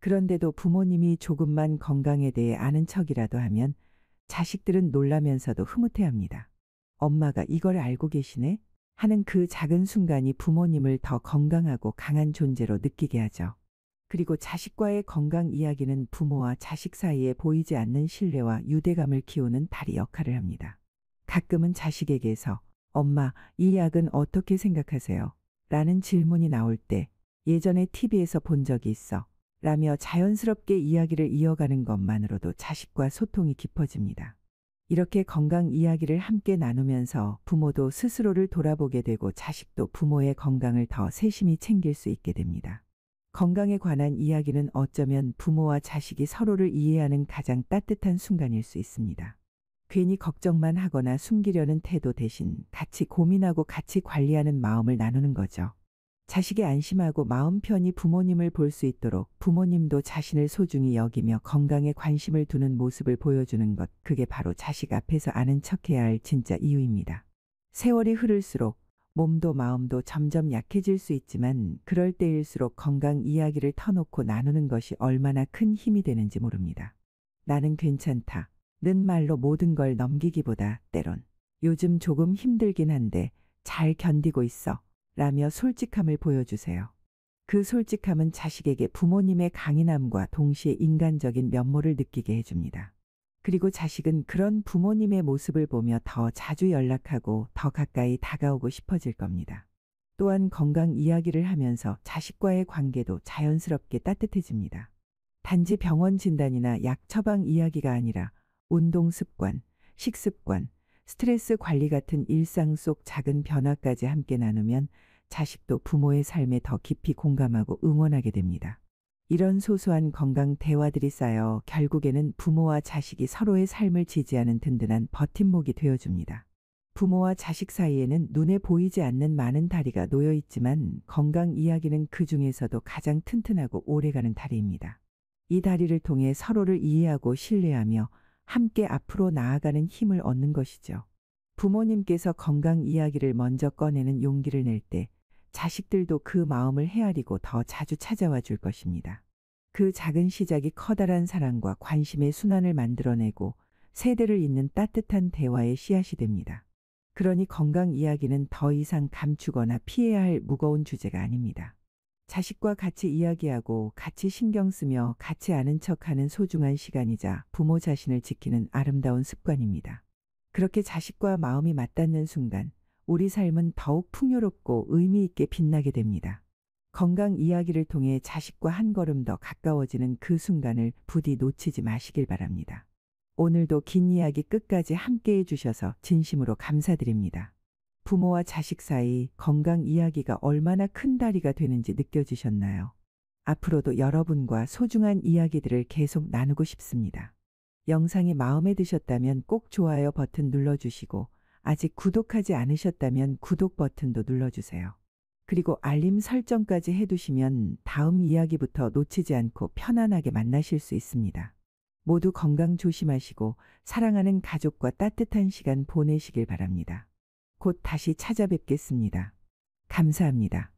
그런데도 부모님이 조금만 건강에 대해 아는 척이라도 하면 자식들은 놀라면서도 흐뭇해합니다. 엄마가 이걸 알고 계시네? 하는 그 작은 순간이 부모님을 더 건강하고 강한 존재로 느끼게 하죠. 그리고 자식과의 건강 이야기는 부모와 자식 사이에 보이지 않는 신뢰와 유대감을 키우는 다리 역할을 합니다. 가끔은 자식에게서 엄마, 이 약은 어떻게 생각하세요? 라는 질문이 나올 때 예전에 TV에서 본 적이 있어 라며 자연스럽게 이야기를 이어가는 것만으로도 자식과 소통이 깊어집니다. 이렇게 건강 이야기를 함께 나누면서 부모도 스스로를 돌아보게 되고 자식도 부모의 건강을 더 세심히 챙길 수 있게 됩니다. 건강에 관한 이야기는 어쩌면 부모와 자식이 서로를 이해하는 가장 따뜻한 순간일 수 있습니다. 괜히 걱정만 하거나 숨기려는 태도 대신 같이 고민하고 같이 관리하는 마음을 나누는 거죠. 자식이 안심하고 마음 편히 부모님을 볼 수 있도록 부모님도 자신을 소중히 여기며 건강에 관심을 두는 모습을 보여주는 것, 그게 바로 자식 앞에서 아는 척해야 할 진짜 이유입니다. 세월이 흐를수록 몸도 마음도 점점 약해질 수 있지만 그럴 때일수록 건강 이야기를 터놓고 나누는 것이 얼마나 큰 힘이 되는지 모릅니다. 나는 괜찮다 는 말로 모든 걸 넘기기보다 때론 요즘 조금 힘들긴 한데 잘 견디고 있어 라며 솔직함을 보여주세요. 그 솔직함은 자식에게 부모님의 강인함과 동시에 인간적인 면모를 느끼게 해줍니다. 그리고 자식은 그런 부모님의 모습을 보며 더 자주 연락하고 더 가까이 다가오고 싶어질 겁니다. 또한 건강 이야기를 하면서 자식과의 관계도 자연스럽게 따뜻해집니다. 단지 병원 진단이나 약 처방 이야기가 아니라 운동 습관, 식습관, 스트레스 관리 같은 일상 속 작은 변화까지 함께 나누면 자식도 부모의 삶에 더 깊이 공감하고 응원하게 됩니다. 이런 소소한 건강 대화들이 쌓여 결국에는 부모와 자식이 서로의 삶을 지지하는 든든한 버팀목이 되어줍니다. 부모와 자식 사이에는 눈에 보이지 않는 많은 다리가 놓여 있지만 건강 이야기는 그 중에서도 가장 튼튼하고 오래가는 다리입니다. 이 다리를 통해 서로를 이해하고 신뢰하며 함께 앞으로 나아가는 힘을 얻는 것이죠. 부모님께서 건강 이야기를 먼저 꺼내는 용기를 낼 때 자식들도 그 마음을 헤아리고 더 자주 찾아와 줄 것입니다. 그 작은 시작이 커다란 사랑과 관심의 순환을 만들어내고 세대를 잇는 따뜻한 대화의 씨앗이 됩니다. 그러니 건강 이야기는 더 이상 감추거나 피해야 할 무거운 주제가 아닙니다. 자식과 같이 이야기하고 같이 신경 쓰며 같이 아는 척하는 소중한 시간이자 부모 자신을 지키는 아름다운 습관입니다. 그렇게 자식과 마음이 맞닿는 순간 우리 삶은 더욱 풍요롭고 의미 있게 빛나게 됩니다. 건강 이야기를 통해 자식과 한 걸음 더 가까워지는 그 순간을 부디 놓치지 마시길 바랍니다. 오늘도 긴 이야기 끝까지 함께해 주셔서 진심으로 감사드립니다. 부모와 자식 사이 건강 이야기가 얼마나 큰 다리가 되는지 느껴지셨나요? 앞으로도 여러분과 소중한 이야기들을 계속 나누고 싶습니다. 영상이 마음에 드셨다면 꼭 좋아요 버튼 눌러주시고 아직 구독하지 않으셨다면 구독 버튼도 눌러주세요. 그리고 알림 설정까지 해두시면 다음 이야기부터 놓치지 않고 편안하게 만나실 수 있습니다. 모두 건강 조심하시고 사랑하는 가족과 따뜻한 시간 보내시길 바랍니다. 곧 다시 찾아뵙겠습니다. 감사합니다.